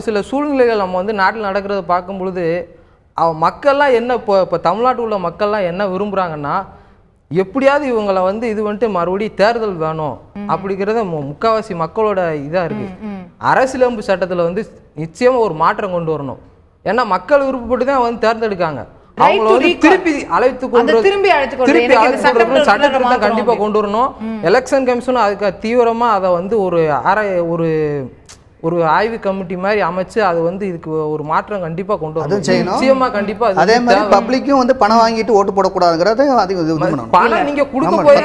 சில சூழ்நிலைகள் நம்ம வந்து நாட்டில் நடக்கிறத பார்க்கும் பொழுது மக்கள்லாம் என்ன இப்போ தமிழ்நாட்டில் உள்ள மக்கள்லாம் என்ன விரும்புறாங்கன்னா, எப்படியாவது இவங்களை வந்து இது வந்துட்டு மறுபடியும் தேர்தல் வேணும் அப்படிங்கிறத முக்காவாசி மக்களோட இதா இருக்கு. அரசியலமைப்பு சட்டத்துல வந்து நிச்சயமா ஒரு மாற்றம் கொண்டு வரணும். ஏன்னா மக்கள் விருப்பப்பட்டு தான் வந்து தேர்ந்தெடுக்காங்க. அவங்கள வந்து திருப்பி அழைத்து கொண்டு சட்டத்திருத்தம் கண்டிப்பா கொண்டு வரணும். எலெக்ஷன் கமிஷன் அதுக்கு தீவிரமா அதை வந்து ஒரு ஆய்வு கமிட்டி மாதிரி அமைச்சு அது வந்து இதுக்கு ஒரு மாற்றம் கண்டிப்பா கொண்டு வரணும். நிச்சயமா கண்டிப்பா. அதே மாதிரி பப்ளிக்கும் வந்து பணம் வாங்கிட்டு ஓட்டு போடக்கூடாதுங்கிறத பணம் நீங்க கொடுக்க போய்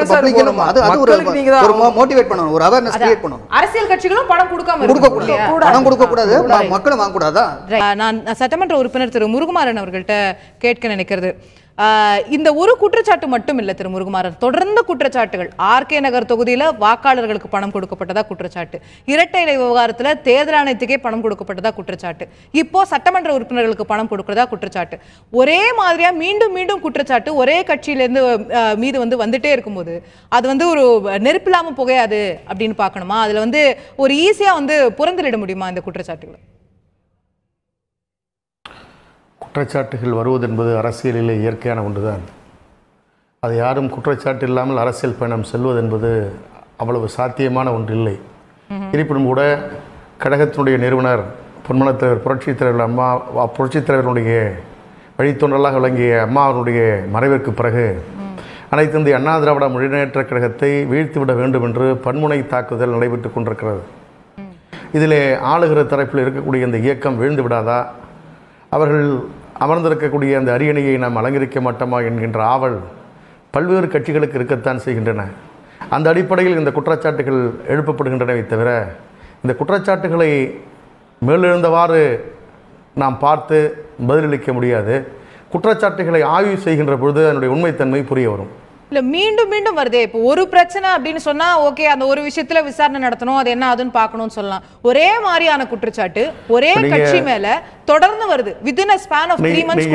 மோட்டிவேட் பண்ணணும், ஒரு அவேர்னஸ் கிரியேட் பண்ணணும். அரசியல் கட்சிகளும் பணம் கொடுக்காம பணம் கொடுக்க கூடாது, மக்களும் வாங்க கூடாதா? நான் சட்டமன்ற உறுப்பினர் திரு முருகுமாறன் அவர்கள்ட்ட கேட்க நினைக்கிறது, இந்த ஒரு குற்றச்சாட்டு மட்டும் இல்ல திரு முருகுமாறன், தொடர்ந்து குற்றச்சாட்டுகள். ஆர்கே நகர் தொகுதியில வாக்காளர்களுக்கு பணம் கொடுக்கப்பட்டதா குற்றச்சாட்டு, இரட்டை இலை விவகாரத்துல தேர்தல் ஆணையத்துக்கே பணம் கொடுக்கப்பட்டதா குற்றச்சாட்டு, இப்போ சட்டமன்ற உறுப்பினர்களுக்கு பணம் கொடுக்கிறதா குற்றச்சாட்டு. ஒரே மாதிரியா மீண்டும் மீண்டும் குற்றச்சாட்டு ஒரே கட்சியிலிருந்து மீது வந்து வந்துட்டே இருக்கும்போது அது வந்து ஒரு நெருப்பில்லாம புகையாது அப்படின்னு பார்க்கணுமா? அதுல வந்து ஒரு ஈஸியா வந்து புறந்தள்ளிட முடியுமா இந்த குற்றச்சாட்டுகளை? குற்றச்சாட்டுகள் வருவது என்பது அரசியலிலே இயற்கையான ஒன்றுதான். அது யாரும் குற்றச்சாட்டு இல்லாமல் அரசியல் பயணம் செல்வது என்பது அவ்வளவு சாத்தியமான ஒன்று இல்லை. இருப்பினும் கூட கழகத்தினுடைய நிறுவனர் பொன்மனத்தலைவர் புரட்சித் தலைவருடைய வழித்தோன்றலாக விளங்கிய அம்மாவனுடைய மறைவிற்கு பிறகு அனைத்து இந்திய அண்ணா திராவிட முன்னேற்றக் கழகத்தை வீழ்த்திவிட வேண்டும் என்று பன்முனை தாக்குதல் நடைபெற்றுக் கொண்டிருக்கிறது. இதிலே ஆளுகிற தரப்பில் இருக்கக்கூடிய இந்த இயக்கம் வீழ்ந்து விடாதா, அவர்கள் அமர்ந்திருக்கக்கூடிய அந்த அரியணையை நாம் அலங்கரிக்க மாட்டோமா என்கின்ற ஆவல் பல்வேறு கட்சிகளுக்கு இருக்கத்தான் செய்கின்றன. அந்த அடிப்படையில் இந்த குற்றச்சாட்டுகள் எழுப்பப்படுகின்றனவே தவிர இந்த குற்றச்சாட்டுகளை மேலெழுந்தவாறு நாம் பார்த்து பதிலளிக்க முடியாது. குற்றச்சாட்டுகளை ஆய்வு செய்கின்ற பொழுது அதனுடைய உண்மைத்தன்மை புரிய வரும். இல்ல மீண்டும் மீண்டும் வருதே. இப்போ ஒரு பிரச்சனை அப்படின்னு சொன்னா ஓகே, அந்த ஒரு விஷயத்துல விசாரணை நடத்தணும், அது என்ன ஆகுதுன்னு பார்க்கணும்னு சொல்லலாம். ஒரே மாதிரியான குற்றச்சாட்டு ஒரே கட்சி மேல தொடர்ந்து வருது within a span of 3 months.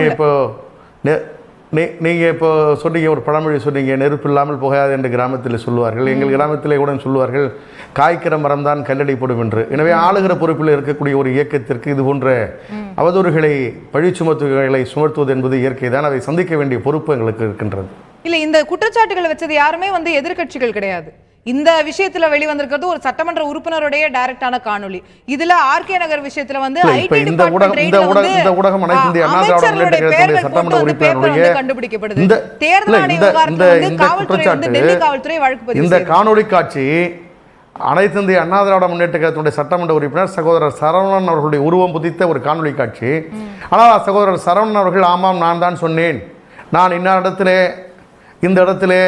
நீங்க இப்போ சொன்னீங்க, ஒரு பழமொழி சொன்னீங்க, நெருப்பு இல்லாமல் புகையாது என்று கிராமத்தில் சொல்லுவார்கள். எங்கள் கிராமத்திலே கூட சொல்லுவார்கள், காய்க்கிற மரம் தான் கல்லடிப்படும் என்று. எனவே ஆளுகிற பொறுப்பில் இருக்கக்கூடிய ஒரு இயக்கத்திற்கு இது போன்ற அவதூறுகளை பழி சுமத்துகளை சுமத்துவது என்பது இயற்கை தான். அதை சந்திக்க வேண்டிய பொறுப்பு எங்களுக்கு இருக்கின்றது. இல்ல, இந்த குற்றச்சாட்டுகளை வச்சது யாருமே எதிர்க்கட்சிகள் கிடையாது. இந்த விஷயத்துல வெளிவந்திருக்கிறது ஒரு சட்டமன்ற உறுப்பினருடைய டைரக்டான காணொளி. இதுல ஆர்கே நகர் விஷயத்துல ஐடி கண்டுபிடிக்கப்படுது. தேர்தல் ஆணைய விவகாரத்துல காவல்துறை டெல்லி காவல்துறை வழக்கு பதிவு. இந்த காணொளி காட்சி அனைத்து இந்திய அண்ணா திராவிட முன்னேற்ற கழகத்தினுடைய சட்டமன்ற உறுப்பினர் சகோதரர் சரவணன் அவர்களுடைய உருவம் புதித்த ஒரு காணொலி காட்சி. ஆனால் சகோதரர் சரவணன் அவர்கள், ஆமாம் நான் தான் சொன்னேன், நான் இந்த இடத்திலே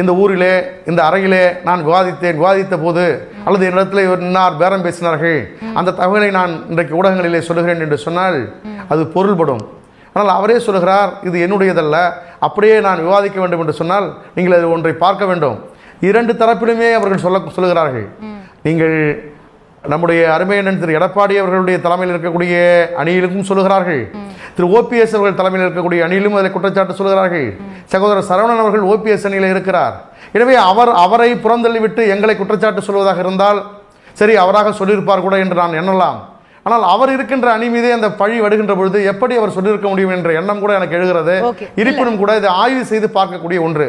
இந்த ஊரிலே இந்த அறையிலே நான் விவாதித்த போது அல்லது என்னிடத்தில் இன்னார் பேரம் பேசினார்கள், அந்த தகவலை நான் இன்றைக்கு ஊடகங்களிலே சொல்லுகிறேன் என்று சொன்னால் அது பொருள்படும். ஆனால் அவரே சொல்கிறார், இது என்னுடையதல்ல, அப்படியே நான் விவாதிக்க வேண்டும் என்று சொன்னால் நீங்கள் அது ஒன்றை பார்க்க வேண்டும். இரண்டு தரப்பிலுமே அவர்கள் சொல்லுகிறார்கள். நீங்கள் நம்முடைய அருமையண்ணன் திரு எடப்பாடி அவர்களுடைய தலைமையில் இருக்கக்கூடிய அணியிலும் சொல்லுகிறார்கள், திரு ஓபிஎஸ் அவர்கள் தலைமையில் இருக்கக்கூடிய அணியிலும் அதில் குற்றச்சாட்டு சொல்லுகிறார்கள். சகோதரர் சரவணன் அவர்கள் ஓபிஎஸ் அணியில் இருக்கிறார். எனவே அவரை புறந்தள்ளிவிட்டு எங்களை குற்றச்சாட்டு சொல்வதாக இருந்தால் சரி, அவராக சொல்லியிருப்பார் கூட என்று நான் எண்ணலாம். ஆனால் அவர் இருக்கின்ற அணி மீதே அந்த பழி வருகின்ற பொழுது எப்படி அவர் சொல்லியிருக்க முடியும் என்ற எண்ணம் கூட எனக்கு எழுகிறது. இருப்பினும் கூட இதை ஆய்வு செய்து பார்க்கக்கூடிய ஒன்று.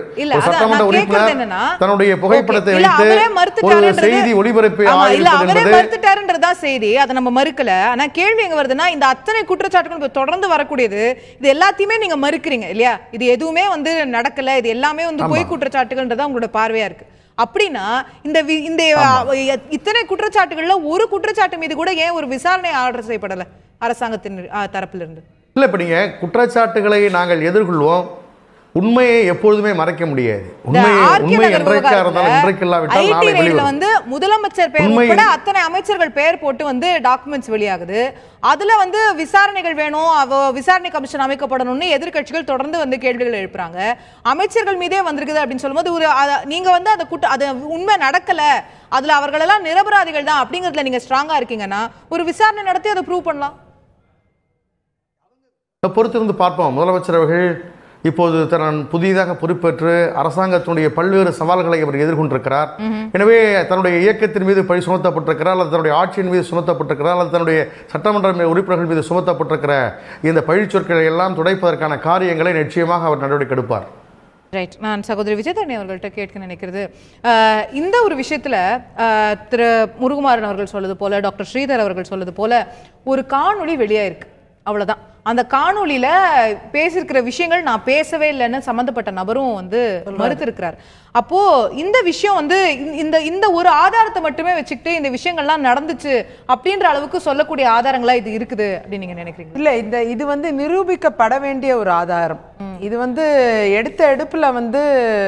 சட்டமன்ற உறுப்பினர் தன்னுடைய புகைப்படத்தை வைத்து ஒரு செய்தி ஒளிபரப்பை மறுத்துட்டாருன்றதா செய்தி, அதை நம்ம மறுக்கல. ஆனா கேள்வி எங்க வருதுன்னா, இந்த அத்தனை குற்றச்சாட்டுகள் தொடர்ந்து வரக்கூடியது, இது எல்லாத்தையுமே நீங்க மறுக்கிறீங்க இல்லையா? இது எதுவுமே நடக்கல, இது எல்லாமே பொய் குற்றச்சாட்டுகள்ன்றதா உங்களோட பார்வையா இருக்கு. அப்படின்னா இந்த இத்தனை குற்றச்சாட்டுகள்ல ஒரு குற்றச்சாட்டு மீது கூட ஏன் ஒரு விசாரணை ஆர்டர் செய்யப்படல அரசாங்கத்தின் தரப்பிலிருந்து? இல்ல, இப்ப நீங்க குற்றச்சாட்டுகளை நாங்கள் எதிர்கொள்வோம், உண்மையை எப்பொழுதுமே மறைக்க முடியாது. முதலமைச்சர் பெயர் உட்பட அத்தனை அமைச்சர்கள் பெயர் போட்டு டாக்குமெண்ட்ஸ் வெளியாகுது. அதுல விசாரணைகள் வேணும், விசாரணை கமிஷன் அமைக்கப்படணும்னு எதிர்க்கட்சிகள் தொடர்ந்து கேள்விகள் எழுப்புறாங்க. அமைச்சர்கள் மீதே வந்திருக்குது அப்படின்னு சொல்லும்போது நீங்க அது உண்மை நடக்கல, அதுல அவர்கள் எல்லாம் நிரபராதிகள் தான் அப்படிங்கறதுல நீங்க ஸ்ட்ராங்கா இருக்கீங்கன்னா ஒரு விசாரணை நடத்தி அதை ப்ரூவ் பண்ணலாம். பொறுத்திருந்து பார்ப்போம். முதலமைச்சர் அவர்கள் இப்போது தன் புதிதாக பொறுப்பேற்று அரசாங்கத்தினுடைய பல்வேறு சவால்களை அவர் எதிர்கொண்டிருக்கிறார். எனவே தன்னுடைய இயக்கத்தின் மீது பழி சுமத்தப்பட்டிருக்கிறார், அல்லது தன்னுடைய ஆட்சியின் மீது சுமத்தப்பட்டிருக்கிறார், அல்லது தன்னுடைய சட்டமன்ற உறுப்பினர்கள் மீது சுமத்தப்பட்டிருக்கிற இந்த பழிச்சொற்களை எல்லாம் துடைப்பதற்கான காரியங்களை நிச்சயமாக அவர் நடவடிக்கை எடுப்பார். ரைட், நான் சகோதரி விஜயதரணி அவர்கள்ட்ட கேட்க நினைக்கிறது, இந்த ஒரு விஷயத்துல திரு முருகுமாறன் அவர்கள் சொல்வது போல, டாக்டர் ஸ்ரீதர் அவர்கள் சொல்வது போல ஒரு காணொளி வெளியாயிருக்கு, அவ்வளவுதான். அந்த காணொலியில பேசியிருக்கிற விஷயங்கள் நான் பேசவே இல்லைன்னு சம்பந்தப்பட்ட நபரும் மறுத்திருக்கிறார். அப்போ இந்த விஷயம் இந்த ஒரு ஆதாரத்தை மட்டுமே வச்சுக்கிட்டு இந்த விஷயங்கள்லாம் நடந்துச்சு அப்படின்ற அளவுக்கு சொல்லக்கூடிய ஆதாரங்களா இது இருக்குது அப்படின்னு நீங்க நினைக்கிறீங்க? இல்ல, இது நிரூபிக்கப்பட வேண்டிய ஒரு ஆதாரம். இது எடுத்த எடுப்புல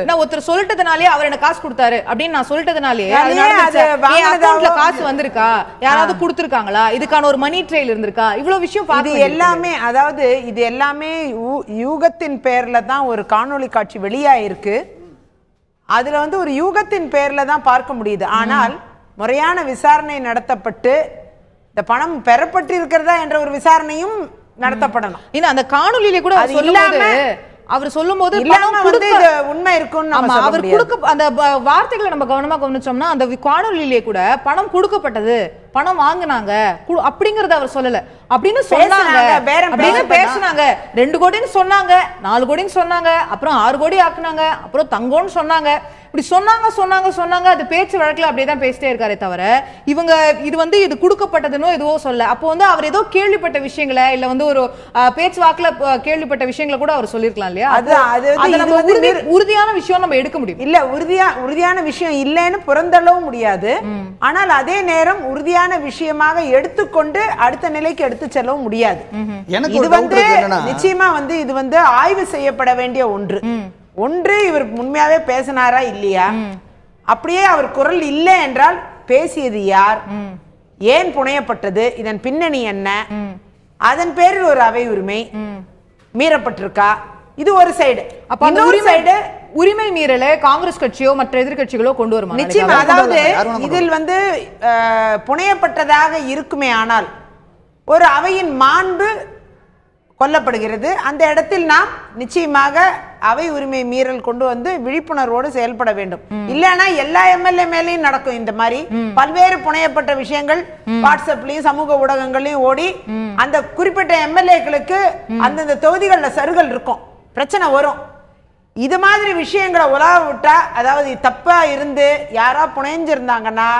நான் ஒருத்தர் சொல்லிட்டதுனாலே அவர் எனக்கு காசு கொடுத்தாரு அப்படின்னு நான் சொல்லிட்டதுனாலே காசு வந்திருக்கா, யாராவது கொடுத்திருக்காங்களா, இதுக்கான ஒரு மணி ட்ரெயில் இருந்திருக்கா, இவ்வளவு விஷயம் எல்லாமே, அதாவது இது எல்லாமே யூகத்தின் பேர்ல தான் ஒரு காணொளி காட்சி வெளியாயிருக்கு. அதுல ஒரு யூகத்தின் பேர்ல தான் பார்க்க முடியுது. ஆனால் முறையான விசாரணை நடத்தப்பட்டு இந்த பணம் பெறப்பட்டிருக்கிறதா என்ற ஒரு விசாரணையும் நடத்தப்படணும். இன்னும் அந்த காணொலியில கூட அவர் சொல்லும்போது உண்மை இருக்கும். அவர் கொடுக்க அந்த வார்த்தைகளை நம்ம கவனமா கவனிச்சோம்னா அந்த காணொலியிலே கூட பணம் கொடுக்கப்பட்டது, பணம் வாங்கினாங்க அப்படிங்கறத அவர் சொல்லல. அப்படின்னு சொன்னாங்க, அப்படின்னு பேசினாங்க, 2 கோடின்னு சொன்னாங்க, 4 கோடின்னு சொன்னாங்க, அப்புறம் 6 கோடி ஆக்குனாங்க, அப்புறம் தங்கம்னு சொன்னாங்க, இப்படி சொன்னாங்க. அது பேச்சு வழக்குல அப்படியேதான் பேசிட்டே இருக்காரே தவிர இவங்க இது கொடுக்கப்பட்டதுன்னு எதுவோ சொல்ல. அப்போ அவர் ஏதோ கேள்விப்பட்ட விஷயங்களை இல்ல ஒரு பேச்சு வாக்குல கேள்விப்பட்ட விஷயங்களை கூட அவர் சொல்லிருக்கலாம் இல்லையா? உறுதியான விஷயம் நம்ம எடுக்க முடியும் இல்ல, உறுதியான விஷயம் இல்லைன்னு புறந்தள்ளவும் முடியாது. ஆனால் அதே நேரம் உறுதியான விஷயமாக எடுத்துக்கொண்டு அடுத்த நிலைக்கு எடுத்து செல்லவும் முடியாது. இது நிச்சயமா இது ஆய்வு செய்யப்பட வேண்டிய ஒன்று. இவர் உண்மையாவே பேசினாரா இல்லையா, அப்படியே அவர் குரல் இல்லை என்றால் பேசியது யார், ஏன் புனையப்பட்டது, இதன் பின்னணி என்ன, அதன் பேரில் ஒரு அவை உரிமை மீறப்பட்டிருக்கா, இது ஒரு சைடு. இன்னொரு சைடு உரிமை மீறலை காங்கிரஸ் கட்சியோ மற்ற எதிர்கட்சிகளோ கொண்டு வருமா? நிச்சயமா. அதாவது இதில் வந்து புனையப்பட்டதாக இருக்குமே ஆனால் ஒரு அவையின் மாண்பு கொல்லப்படுகிறது. அந்த இடத்தில் நாம் நிச்சயமாக அவை உரிமை மீறல் கொண்டு வந்து விழிப்புணர்வோடு செயல்பட வேண்டும். இல்லைன்னா எல்லா எம்எல்ஏ மேலேயும் நடக்கும் இந்த மாதிரி பல்வேறு புனையப்பட்ட விஷயங்கள் வாட்ஸ்அப்லயும் சமூக ஊடகங்களையும் ஓடி அந்த குறிப்பிட்ட எம்எல்ஏக்களுக்கு அந்தந்த தொகுதிகளில் சருகல் இருக்கும், பிரச்சனை வரும். இது மாதிரி விஷயங்களை உலக விட்டா, அதாவது தப்பா இருந்து யாரா புனைஞ்சிருந்தாங்கன்னா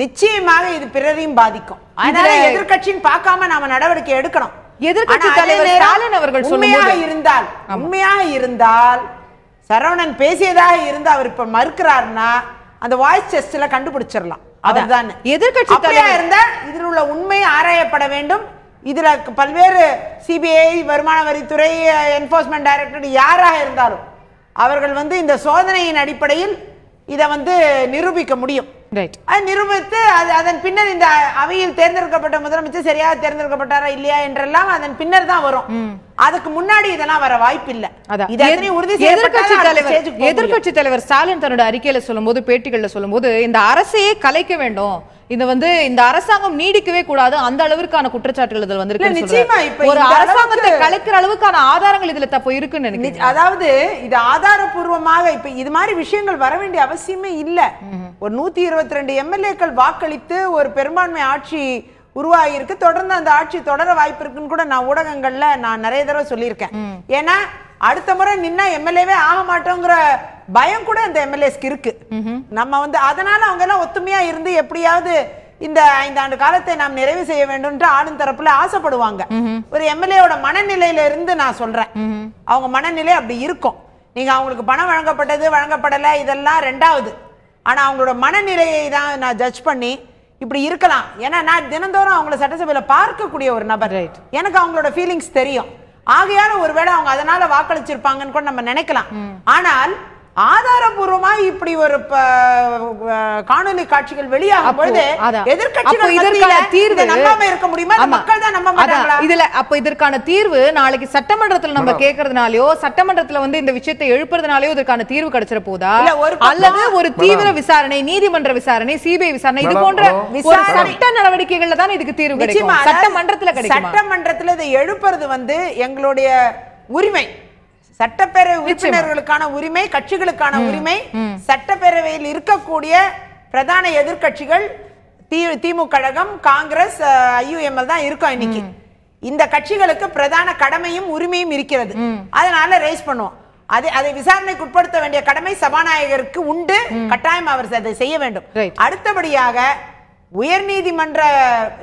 நிச்சயமாக இது பிறரையும் பாதிக்கும். அதனால எதிர்கட்சின்னு பார்க்காம நாம நடவடிக்கை எடுக்கணும். எதிர்கட்சி தலைவர் ஸ்டாலின் அவர்கள் உண்மையாக இருந்தால் சரவணன் பேசியதாக இருந்து அவர் இப்ப மறுக்கிறாருன்னா அந்த வாய்ஸ் டெஸ்ட்ல கண்டுபிடிச்சிடலாம். அவர்தான் எதிர்கட்சி தலைவர் இருந்தா இதில் உள்ள உண்மை ஆராயப்பட வேண்டும். இதுல பல்வேறு சிபிஐ, வருமான வரித்துறை, என்போர்ஸ்மெண்ட் டைரக்டரேட் யாராக இருந்தாலும் அவர்கள் வந்து இந்த சோதனையின் அடிப்படையில் இதை வந்து நிரூபிக்க முடியும். நிரூபித்து அதன் பின்னர் இந்த அவையில் தேர்ந்தெடுக்கப்பட்ட முதலமைச்சர் சரியாக தேர்ந்தெடுக்கப்பட்டாரா இல்லையா என்றெல்லாம் அதன் பின்னர் தான் வரும். அதுக்கு முன்னாடி இதெல்லாம் வர வாய்ப்பு இல்ல. எதிர்கட்சி தலைவர் ஸ்டாலின் தன்னோட அறிக்கையில சொல்லும்போது, பேட்டிகள்ல சொல்லும்போது, இந்த அரசையே கலைக்க வேண்டும், இந்த அரசாங்கம் நீடிக்கவே கூடாது, அந்த அளவிற்கான குற்றச்சாட்டுகள் இதுல வந்திருக்கு. ஒரு அரசாங்கத்தை கலைக்கிற அளவுக்கான ஆதாரங்கள் இதுல தப்பு இருக்குன்னு நினைக்கிறேன். அதாவது இது ஆதாரபூர்வமாக இப்ப இது மாதிரி விஷயங்கள் வர வேண்டிய அவசியமே இல்ல. ஒரு 122 எம்எல்ஏக்கள் வாக்களித்து ஒரு பெரும்பான்மை ஆட்சி உருவாகி இருக்கு. தொடர்ந்து அந்த ஆட்சி தொடர வாய்ப்பு இருக்குன்னு கூட நான் ஊடகங்கள்ல நான் நிறைய தடவை சொல்லியிருக்கேன். ஏன்னா அடுத்த முறை நின்னா எம்எல்ஏவே ஆக மாட்டோங்கிற பயம் கூட அந்த எம்எல்ஏஸ்க்கு இருக்கு. நம்ம வந்து அதனால அவங்க எல்லாம் ஒத்துமையா இருந்து எப்படியாவது இந்த 5 ஆண்டு காலத்தை நாம் நிறைவு செய்ய வேண்டும் ஆளும் தரப்புல ஆசைப்படுவாங்க. ஒரு எம்எல்ஏவோட மனநிலையில இருந்து நான் சொல்றேன், அவங்க மனநிலை அப்படி இருக்கும். நீங்க அவங்களுக்கு பணம் வழங்கப்பட்டது வழங்கப்படல இதெல்லாம் ரெண்டாவது. ஆனா அவங்களோட மனநிலையை தான் நான் ஜட்ஜ் பண்ணி இப்படி இருக்கலாம். ஏன்னா நான் தினந்தோறும் அவங்கள சட்டசபையில பார்க்கக்கூடிய ஒரு நபர், எனக்கு அவங்களோட ஃபீலிங்ஸ் தெரியும். ஆகையால ஒருவேளை அவங்க அதனால வாக்களிச்சிருப்பாங்கன்னு கூட நம்ம நினைக்கலாம். ஆனால் ஆதாரபூர்வமா இப்படி ஒரு காணொலி காட்சிகள் வெளியாகும் பொழுது எதிர்க்கட்சிகள் நம்பாம இருக்க முடியுமா? மக்கள் தான் நம்ப மாட்டாங்களா? இதுல அப்ப இதற்கான தீர்வு நாளைக்கு சட்டமன்றத்துல நம்ம கேட்கறதுனாலயோ, சட்டமன்றத்துல வந்து இந்த விஷயத்தை எழுப்புறதுனாலயோ இதற்கான தீர்வு கிடைச்சிட போதா, அல்லது ஒரு தீவிர விசாரணை, நீதிமன்ற விசாரணை, சிபிஐ விசாரணை, இது போன்ற சட்ட நடவடிக்கைகள்ல தான் இதுக்கு தீர்வு கிடைக்கும். சட்டமன்றத்துல கிடைக்கும். சட்டமன்றத்துல இதை எழுப்புறது வந்து எங்களுடைய உரிமை, சட்டப்பேரவை உறுப்பினர்களுக்கான உரிமை, கட்சிகளுக்கான உரிமை. சட்டப்பேரவையில் இருக்கக்கூடிய பிரதான எதிர்கட்சிகள் திமுக கழகம், காங்கிரஸ், ஐயுஎம்எல் தான் இருக்கும். இன்னைக்கு இந்த கட்சிகளுக்கு பிரதான கடமையும் உரிமையும் இருக்கிறது. அதனால ரைஸ் பண்ணுவோம். அதை விசாரணைக்கு உட்படுத்த வேண்டிய கடமை சபாநாயகருக்கு உண்டு. கட்டாயம் அவர் அதை செய்ய வேண்டும். அடுத்தபடியாக உயர் நீதிமன்ற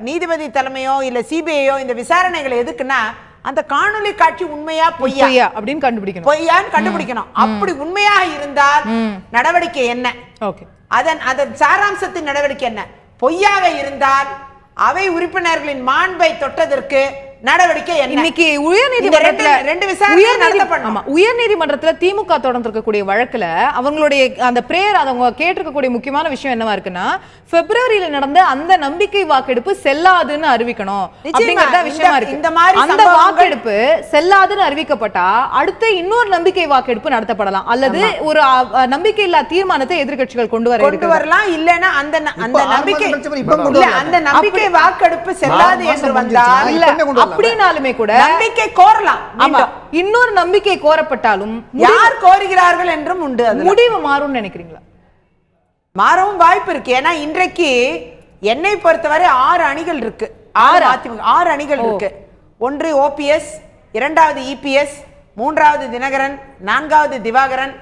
நீதிபதி தலைமையோ இல்ல சிபிஐயோ இந்த விசாரணைகளை எதுக்குன்னா அந்த காணொலி காட்சி உண்மையா பொய்யா அப்படின்னு கண்டுபிடிக்கணும். பொய்யான்னு கண்டுபிடிக்கணும். அப்படி உண்மையாக இருந்தால் நடவடிக்கை என்ன, அதன் சாராம்சத்தின் நடவடிக்கை என்ன? பொய்யாக இருந்தால் அவை உறுப்பினர்களின் மாண்பை தொட்டதற்கு நடவடிக்கை என்ன? இன்னைக்கு உயர்நீதிமன்றத்துல திமுக தொடர்ந்திருக்கக்கூடிய வழக்குல அவங்களுடைய அந்த பிரேயர் அவங்க கேட்டிருக்கக்கூடிய முக்கியமான விஷயம் என்னவா இருக்குன்னா, பிப்ரவரியில நடந்த அந்த நம்பிக்கை வாக்கெடுப்பு செல்லாதுன்னு அறிவிக்கணும் அப்படிங்கறத விஷயமா இருக்கு. அந்த வாக்கெடுப்பு செல்லாதுன்னு அறிவிக்கப்பட்டா அடுத்து இன்னொரு நம்பிக்கை வாக்கெடுப்பு நடத்தப்படலாம், அல்லது ஒரு நம்பிக்கை இல்லா தீர்மானத்தை எதிர்கட்சிகள் கொண்டு வரலாம். இல்லன்னா அந்த நம்பிக்கை வாக்கெடுப்பு செல்லாது என்று வந்தால் இல்ல அப்படினாலுமே கூட நம்பிக்கை கோரலாம். இன்னொரு நம்பிக்கை கோரப்பட்டாலும் யார் கோருகிறார்கள் என்றும் உண்டு. முடிவு மாறும் நினைக்கிறீங்களா? மாறவும் வாய்ப்பு இருக்கு. ஏன்னா இன்றைக்கு என்னை பொறுத்தவரை 6 அணிகள் இருக்கு. 6 அணிகள் இருக்கு. ஒன்று ஓபிஎஸ், இரண்டாவது இபிஎஸ், மூன்றாவது தினகரன், நான்காவது திவாகரன்,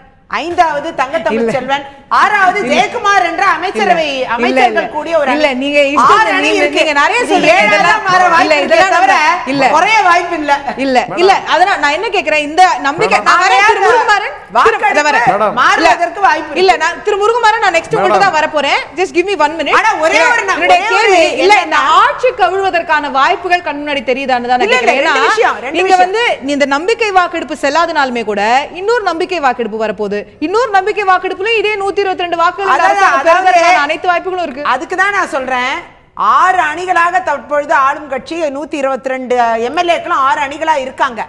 ஐந்தாவது தங்கத்தமிழ் செல்வன், ஆறாவது ஜெயக்குமார் என்ற அமைச்சர்கள் கூடிய ஒரு இல்ல. நீங்க நிறைய குறைய வாய்ப்பு இல்ல. இல்ல இல்ல அதனால நான் என்ன கேக்குறேன், இந்த நம்பிக்கை மாறுவதற்கு வாய்ப்பு இல்ல. நான் திரு முருகமாறன் நான் நெக்ஸ்ட் உங்கள்ட்ட தான் வர போறேன். Just give me 1 minute. ஆனா ஒரே ஒரு கேள்வி இல்ல, இந்த ஆட்சி கவிழ்வதற்கான வாய்ப்புகள் கண் முன்னாடி தெரியுதான்னு தான் கேக்குறேன். நீங்க வந்து இந்த நம்பிக்கை வாக்கெடுப்பு செல்லாதனாலுமே கூட இன்னொரு நம்பிக்கை வாக்கெடுப்பு வரப்போகுது. இன்னொரு நம்பிக்கை வாக்கெடுப்புல இதே 122 வாக்குகள் அனைத்து வாய்ப்புகளும் இருக்கு. அதுக்குதான் நான் சொல்றேன், 6 அணிகளாக தற்பொழுது ஆளும் கட்சி 122 எம்எல்ஏக்களும் 6 அணிகளா இருக்காங்க.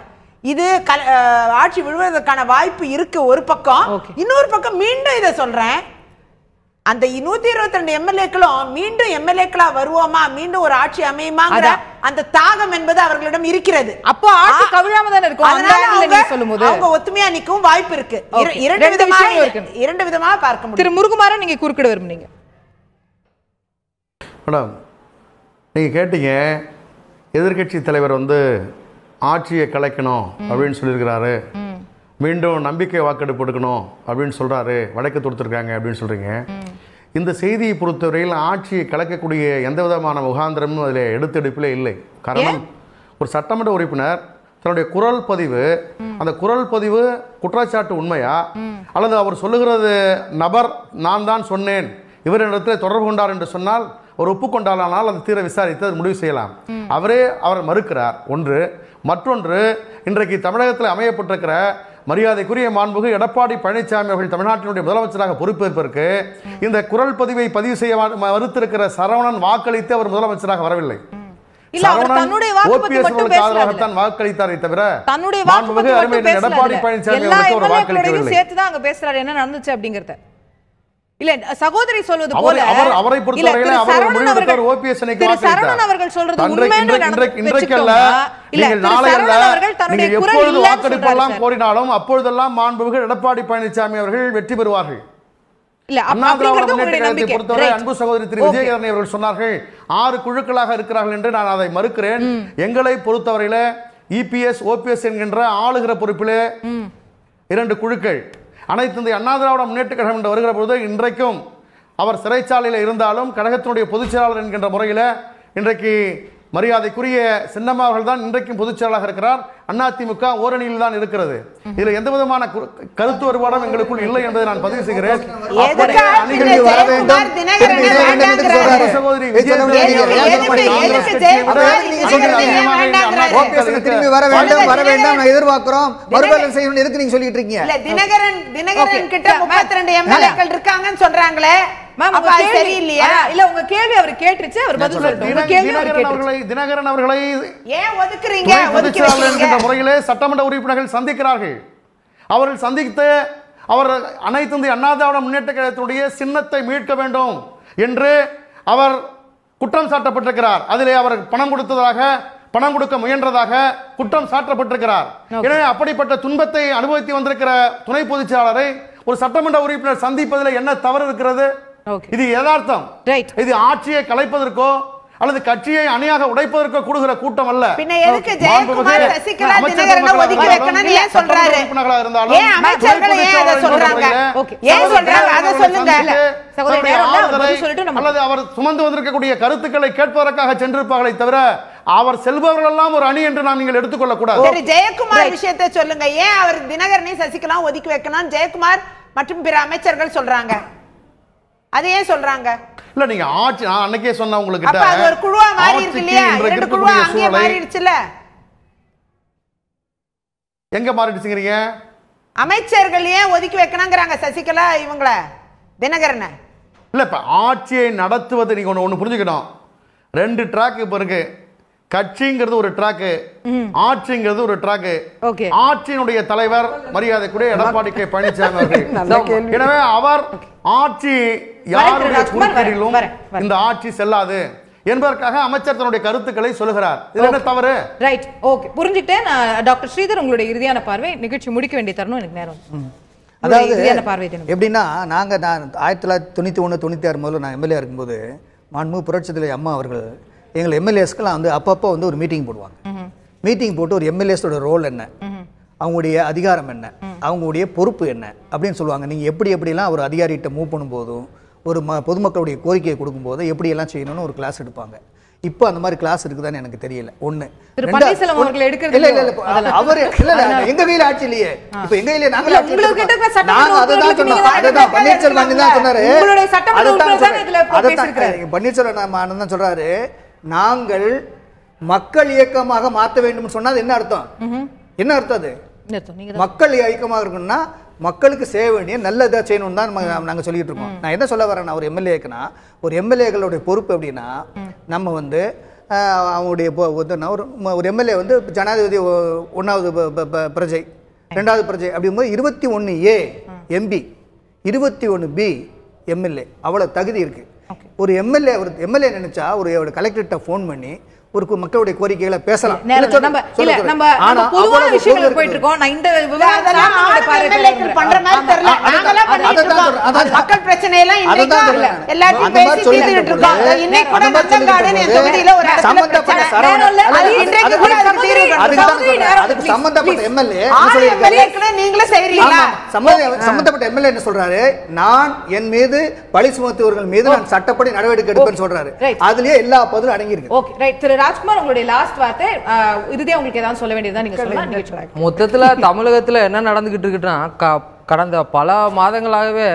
இது ஆட்சி விழுவதற்கான வாய்ப்பு இருக்கு ஒரு பக்கம். இன்னொரு பக்கம் மீண்டும் இதை சொல்றேன், அந்த 122 எம்எல்ஏக்களும் மீண்டும் எம்எல்ஏக்களா வருவோமா, மீண்டும் ஒரு ஆட்சி அமையுமாங்கிற அந்த தாகம் என்பது அவர்களிடம் இருக்கிறது. அப்போ ஆட்சி கவிழாம தானே இருக்கும். அவங்க ஒத்துமையா நிக்கவும் வாய்ப்பு இருக்கு. இரண்டு விதமா பார்க்க முடியும். திரு முருகுமாரன், நீங்க குறுக்கிட விரும்புனீங்க. மேடம், நீங்க கேட்டீங்க எதிர்கட்சி தலைவர் வந்து ஆட்சியை கலைக்கணும் அப்படின்னு சொல்லியிருக்கிறாரு, மீண்டும் நம்பிக்கை வாக்கெடுப்பு எடுக்கணும் அப்படின்னு சொல்றாரு, வழக்கு தொடுத்திருக்காங்க அப்படின்னு சொல்றீங்க. இந்த செய்தியை பொறுத்தவரையில் ஆட்சியை கலைக்கக்கூடிய எந்த விதமான முகாந்திரமும் அதில் எடுத்தெடுப்பிலே இல்லை. காரணம், ஒரு சட்டமன்ற உறுப்பினர் தன்னுடைய குரல் பதிவு, அந்த குரல் பதிவு குற்றச்சாட்டு உண்மையா அல்லது அவர் சொல்லுகிறது நபர் நான் தான் சொன்னேன் இவரிடத்தில் தொடர்பு கொண்டார் என்று சொன்னால் ஒரு ஒப்புக்கொண்டாலானால் அது தீர விசாரித்து அது முடிவு செய்யலாம். அவர் மறுக்கிறார். ஒன்று. மற்றொன்று, இன்றைக்கு தமிழகத்தில் அமையப்பட்டிருக்கிற மரியாதைக்குரிய மாண்புமிகு எடப்பாடி பழனிசாமி அவர்கள் தமிழ்நாட்டினுடைய முதலமைச்சராக பொறுப்பேற்பதற்கு இந்த குரல் பதிவை பதிவு செய்ய மறுத்திருக்கிற சரவணன் வாக்களித்து அவர் முதலமைச்சராக வரவில்லை. வாக்களித்தாரை தவிர எடப்பாடி பழனிசாமி அவர்களுக்கு வாக்களிக்கவில்லை. சேர்த்துதான் அங்க பேசுறாரு என்ன நடந்துச்சு அப்படிங்கறத. இல்ல சகோதரி சொல்வது போல அவரை பொறுத்தவரையிலே அவர் முடிவெடுத்தார் ஓபிஎஸ் அணிக்கு வாக்களித்தார். அவர்கள் சொல்றது உண்மைன்னு இன்றைக்கல்ல, நீங்கள் நாளை அல்ல, நீங்கள் எப்பொழுது வாக்களிப்பெல்லாம் கோரினாலும் அப்பொழுதெல்லாம் மாண்புமிகு எடப்பாடி பழனிசாமி அவர்கள் வெற்றி பெறுவார்கள். பொறுத்தவரை அன்பு சகோதரி திரு விஜயகரணி அவர்கள் சொன்னார்கள் 6 குழுக்களாக இருக்கிறார்கள் என்று. நான் அதை மறுக்கிறேன். எங்களை பொறுத்தவரையில இபிஎஸ் ஓபிஎஸ் என்கின்ற ஆளுகிற பொறுப்பிலே 2 குழுக்கள். அனைத்து இந்திய அண்ணா திராவிட முன்னேற்ற கழகம் என்று வருகிற பொழுது இன்றைக்கும் அவர் சிறைச்சாலையில் இருந்தாலும் கழகத்தினுடைய பொதுச் செயலாளர் என்கின்ற முறையில் இன்றைக்கு மரியாதைக்குரிய சின்னம்மா அவர்கள் தான் இன்றைக்கும் பொதுச் செயலாளராக இருக்கிறார். அதிமுக ஓரணியில் தான் இருக்கிறது. இதுல எந்த விதமான கருத்து வேறுபாடும் எங்களுக்குள் இல்லை என்பதை நான் பதிவு செய்கிறேன். எதிர்பார்க்கிறோம் மறுபரிசீலனை செய்யணும். எதுக்கு நீங்க சொல்லிட்டு இருக்கீங்க? தினகரன் கிட்ட 32 எம்எல்ஏக்கள் இருக்காங்கன்னு சொல்றாங்களே, தினகரன் அவர்களை முறையிலே சட்டமன்ற உறுப்பினர்கள் சந்திக்கிறார்கள். அவர்கள் சந்தித்து அவர் அனைத்து இந்திய அண்ணா திராவிட முன்னேற்ற கழகத்தினுடைய சின்னத்தை மீட்க வேண்டும் என்று அவர் குற்றம் சாட்டப்பட்டிருக்கிறார். அதிலே அவர் பணம் கொடுக்க முயன்றதாக குற்றம் சாட்டப்பட்டிருக்கிறார். எனவே அப்படிப்பட்ட துன்பத்தை அனுபவித்து வந்திருக்கிற துணை பொதுச் செயலாளரை ஒரு சட்டமன்ற உறுப்பினர் சந்திப்பதில் என்ன தவறு இருக்கிறது? இது யதார்த்தம். இது ஆட்சியை கலைப்பதற்கோ அல்லது கட்சியை அணியாக உடைப்பதற்கோ கூடுகிற கூட்டம் அல்ல. பின்ன எதுக்கு ஜெயக்குமார் சசிகலா தினகரனை ஒதுக்கி வைக்கணும்னு ஏன் சொல்றாரு? ஏன் அமைச்சர்கள் ஏன் அத சொல்றாங்க? ஏன் சொல்றாங்க அத சொல்லுங்க. அல்லது அவர் சுமந்து வந்திருக்கக்கூடிய கருத்துக்களை கேட்பதற்காக சென்றிருப்பார்களே தவிர அவர் செல்பவர்கள் எல்லாம் ஒரு அணி என்று நீங்கள் எடுத்துக்கொள்ள கூடாது. சரி, ஜெயக்குமார் விஷயத்தை சொல்லுங்க. ஏன் அவர் தினகரனை சசிகலா ஒதுக்கி வைக்கணும் ஜெயக்குமார் மற்றும் பிற அமைச்சர்கள் சொல்றாங்க? அது ஏன் சொல்றாங்க? இல்ல நீங்க ஆட்சி நான் அன்னைக்கே சொன்ன உங்களுக்கு கிட்ட அப்ப ஒரு குழுவா மாறி இருக்கு இல்லையா? 2 குழுவா அங்கே மாறிடுச்சுல. எங்க மாறிடுச்சுங்கறீங்க? அமைச்சர்கள் ஏன் ஒதுக்கி வைக்கணும்ங்கறாங்க சசிகலா இவங்கள தினகரனை? இல்ல இப்ப ஆட்சியை நடத்துவது நீங்க ஒன்னு புரிஞ்சுக்கணும். 2 ட்ராக் இப்ப இருக்கு. கட்சிங்கிறது ஒரு ட்ராக், ஆட்சிங்கிறது ஒரு ட்ராக். ஆட்சியினுடைய தலைவர் மரியாதைக்குரிய எடப்பாடி கே பழனிசாமி அவர்கள். எனவே அவர் ஆட்சி யாருடைய குறுக்கீடிலும் இந்த ஆட்சி செல்லாது என்பதற்காக அமைச்சர் தன்னுடைய கருத்துக்களை சொல்லுகிறார். இது என்ன தவறு? ரைட், ஓகே, புரிஞ்சுட்டேன். டாக்டர் ஸ்ரீதர், உங்களுடைய இறுதியான பார்வை. நிகழ்ச்சி முடிக்க வேண்டிய தருணம் எனக்கு நேரம். அதாவது எப்படின்னா, நான் 1991 96 முதல்ல நான் எம்எல்ஏ இருக்கும்போது மாண்புமிகு புரட்சித் தலைவி அம்மா அவர்கள் எங்கள் எம்எல்ஏஸ்க்கெல்லாம் வந்து அப்பப்போ வந்து ஒரு மீட்டிங் போடுவாங்க. மீட்டிங் போட்டு ஒரு எம்எல்ஏஸோட ரோல் என்ன, அவங்களுடைய அதிகாரம் என்ன, அவங்களுடைய பொறுப்பு என்ன அப்படின்னு சொல்லுவாங்க. நீங்கள் எப்படிலாம் ஒரு அதிகாரிகிட்ட மூவ் பண்ணும்போதும் ஒரு பொதுமக்களுடைய கோரிக்கையை கொடுக்கும்போது எப்படியெல்லாம் செய்யணும்னு ஒரு கிளாஸ் எடுப்பாங்க. இப்போ அந்த மாதிரி கிளாஸ் இருக்குதான்னு எனக்கு தெரியல. ஒண்ணு அவர் எங்க கையில ஆட்சி இல்லையே. இப்ப எங்க கையில நாங்க பன்னீர்செல்வம் தான் சொன்னாரு. பன்னீர்செல்வம் தான் சொல்றாரு, நாங்கள் மக்கள் இயக்கமாக மாற்ற வேண்டும் சொன்னா என்ன அர்த்தம்? என்ன அர்த்தம்? அது மக்கள் இயக்கமாக இருக்கணும்னா மக்களுக்கு செய்ய வேண்டிய நல்ல இதாக செய்யணும்னு தான் நாங்கள் சொல்லிட்டு இருக்கோம். நான் என்ன சொல்ல வரேன்னா, ஒரு எம்எல்ஏக்குன்னா ஒரு எம்எல்ஏக்களுடைய பொறுப்பு எப்படின்னா, நம்ம வந்து அவங்களுடைய ஒரு எம்எல்ஏ வந்து ஜனாதிபதி 1வது பிரஜை 2வது பிரஜை அப்படிங்கும்போது 21A எம்பி 21B எம்எல்ஏ அவ்வளோ தகுதி இருக்கு. ஒரு எம்எல்ஏ நினைச்சா ஒரு கலெக்டர்கிட்ட ஃபோன் பண்ணி ஒரு மக்களுடைய கோரிக்கைகளை பேசலாம். சம்பந்தப்பட்ட எம்எல்ஏ என்ன சொல்றாரு, நான் என் மீது பழி சுமத்துவர்கள் மீது நான் சட்டப்படி நடவடிக்கை எடுப்பேன்னு சொல்றாரு. அதுலயே எல்லா பதிலும் அடங்கி இருக்கு. ராஜ்குமார், உங்களுடைய லாஸ்ட் வார்த்தை இறுதியா உங்களுக்கு ஏதாவது சொல்ல வேண்டியதா நீங்க சொல்லலாம். மொத்தத்துல தமிழகத்துல என்ன நடந்துகிட்டு இருக்குன்னா, கடந்த பல மாதங்களாகவே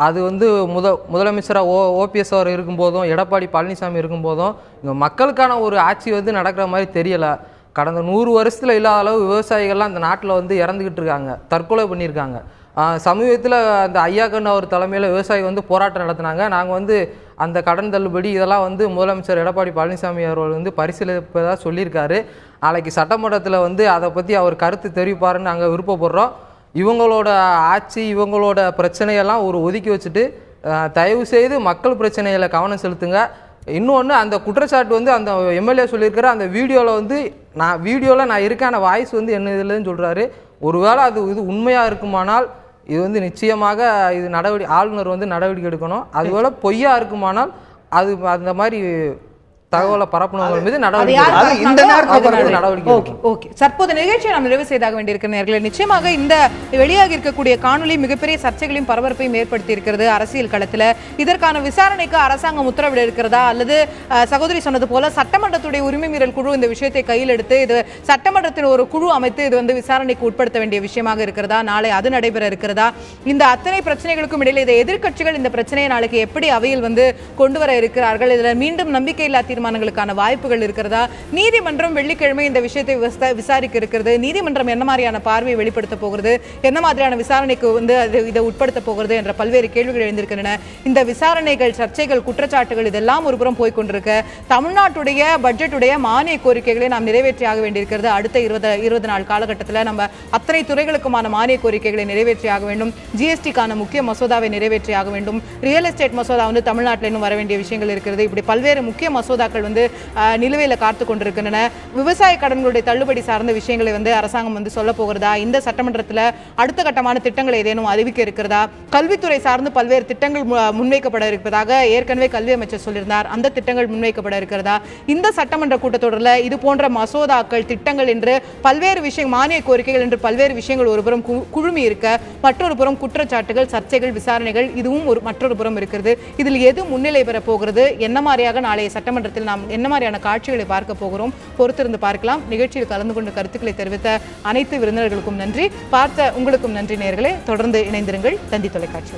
அது வந்து முதலமைச்சராக ஓபிஎஸ் அவர் இருக்கும்போதும் எடப்பாடி பழனிசாமி இருக்கும்போதும் இங்கே மக்களுக்கான ஒரு ஆட்சி வந்து நடக்கிற மாதிரி தெரியலை. கடந்த 100 வருஷத்துல இல்லாத அளவு விவசாயிகள்லாம் அந்த நாட்டில் வந்து இறந்துக்கிட்டு இருக்காங்க, தற்கொலை பண்ணியிருக்காங்க. சமீபத்தில் அந்த ஐயாக்கண்ணு அவர் தலைமையில் விவசாயி வந்து போராட்டம் நடத்தினாங்க. நாங்கள் வந்து அந்த கடன் தள்ளுபடி இதெல்லாம் வந்து முதலமைச்சர் எடப்பாடி பழனிசாமி அவர்கள் வந்து பரிசீலிப்பதாக சொல்லியிருக்காரு. நாளைக்கு சட்டமன்றத்தில் வந்து அதை பற்றி அவர் கருத்து தெரிவிப்பாருன்னு நாங்கள் விருப்பப்படுறோம். இவங்களோட ஆட்சி இவங்களோட பிரச்சனையெல்லாம் ஒரு ஒதுக்கி வச்சுட்டு தயவு செய்து மக்கள் பிரச்சனைகளை கவனம் செலுத்துங்க. இன்னொன்று, அந்த குற்றச்சாட்டு வந்து அந்த எம்எல்ஏ சொல்லியிருக்கிற அந்த வீடியோவில் வந்து நான் இருக்கான வாய்ஸ் வந்து என்ன இதுலன்னு சொல்கிறாரு. ஒருவேளை இது உண்மையாக இருக்குமானால் இது வந்து நிச்சயமாக இது ஆளுநர் வந்து நடவடிக்கை எடுக்கணும். அதுபோல பொய்யா இருக்குமானால் அது அந்த மாதிரி தகவலை பரப்புனவர்கள் மீது நடவடிக்கை. தற்போது நிகழ்ச்சியை நாம் நிறைவு செய்தாக வேண்டியிருக்கிற நேயர்களே, நிச்சயமாக இந்த வெளியாகி இருக்கக்கூடிய காணொலி மிகப்பெரிய சர்ச்சைகளையும் பரபரப்பையும் ஏற்படுத்தி இருக்கிறது அரசியல் களத்தில். இதற்கான விசாரணைக்கு அரசாங்கம் உத்தரவிட இருக்கிறதா, அல்லது சகோதரி சொன்னது போல சட்டமன்றத்துடைய உரிமை மீறல் குழு இந்த விஷயத்தை கையில் எடுத்து இது சட்டமன்றத்தில் ஒரு குழு அமைத்து இது வந்து விசாரணைக்கு உட்படுத்த வேண்டிய விஷயமாக இருக்கிறதா, நாளை அது நடைபெற இருக்கிறதா, இந்த அத்தனை பிரச்சனைகளுக்கும் இடையில இதை எதிர்க்கட்சிகள் இந்த பிரச்சனையை நாளைக்கு எப்படி அவையில் வந்து கொண்டு வர இருக்கிறார்கள், இதில் மீண்டும் நம்பிக்கையில்லா தீர்மானங்களுக்கான வாய்ப்புகள் இருக்கிறதா, நீதிமன்றம் வெள்ளிக்கிழமை இந்த விஷயத்தை விசாரிக்க இருக்கிறது, நீதிமன்றம் என்ன மாதிரியான பார்வையை வெளிப்படுத்த போகிறது, என்ன மாதிரியான விசாரணைக்கு வந்து இதை உட்படுத்த போகிறது என்ற பல்வேறு கேள்விகள் எழுந்திருக்கின்றன. இந்த விசாரணைகள், சர்ச்சைகள், குற்றச்சாட்டுகள் இதெல்லாம் ஒரு புறம் போய்கொண்டிருக்க, தமிழ்நாட்டுடைய பட்ஜெட்டுடைய மானிய கோரிக்கைகளை நாம் நிறைவேற்றியாக வேண்டியிருக்கிறது. அடுத்த 20 நாள் காலகட்டத்தில் நம்ம அத்தனை துறைகளுக்குமான மானிய கோரிக்கைகளை நிறைவேற்றியாக வேண்டும். ஜிஎஸ்டிக்கான முக்கிய மசோதாவை நிறைவேற்றியாக வேண்டும். ரியல் எஸ்டேட் மசோதா வந்து தமிழ்நாட்டில் இன்னும் வர வேண்டிய விஷயங்கள் இருக்கிறது. இப்படி பல்வேறு முக்கிய மசோதாக்கள் வந்து நிலுவையில் காத்து கொண்டிருக்கின்றன. விவசாய கடன்களுடைய தள்ளுபடி சார்ந்த விஷயங்களை வந்து அரசாங்கம் வந்து சொல்ல போகிறதா, இந்த சட்டமன்றத்தில் அடுத்த கட்டமான திட்டங்களை ஏதேனும் அறிவிக்க இருக்கிறதா, கல்வித்துறை சார்ந்து பல்வேறு திட்டங்கள் முன்வைக்கப்பட இருப்பதாக ஏற்கனவே கல்வி அமைச்சர் சொல்லியிருந்தார், அந்த திட்டங்கள் முன்வைக்கப்பட இருக்கிறதா, இந்த சட்டமன்ற கூட்டத்தொடரில் இது போன்ற மசோதாக்கள், திட்டங்கள் என்று பல்வேறு விஷயம், மானிய கோரிக்கைகள் என்று பல்வேறு விஷயங்கள் ஒருபுறம் குழுமி இருக்க, மற்றொரு புறம் குற்றச்சாட்டுகள், சர்ச்சைகள், விசாரணைகள் இதுவும் மற்றொரு புறம் இருக்கிறது. இதில் எது முன்னிலை பெற போகிறது, என்ன மாதிரியாக நாளைய சட்டமன்றத்தில் நாம் என்ன மாதிரியான காட்சிகளை பார்க்க போகிறோம், பொறுத்திருந்து பார்க்கலாம். நிகழ்ச்சியில் கலந்து கொண்டு கருத்துக்களை தெரிவித்த அனைத்து விருந்தினர்களுக்கும் நன்றி, பார்த்த உங்களுக்கும் நன்றி நேயர்களே. தொடர்ந்து இணைந்திருங்கள் தந்தி தொலைக்காட்சி.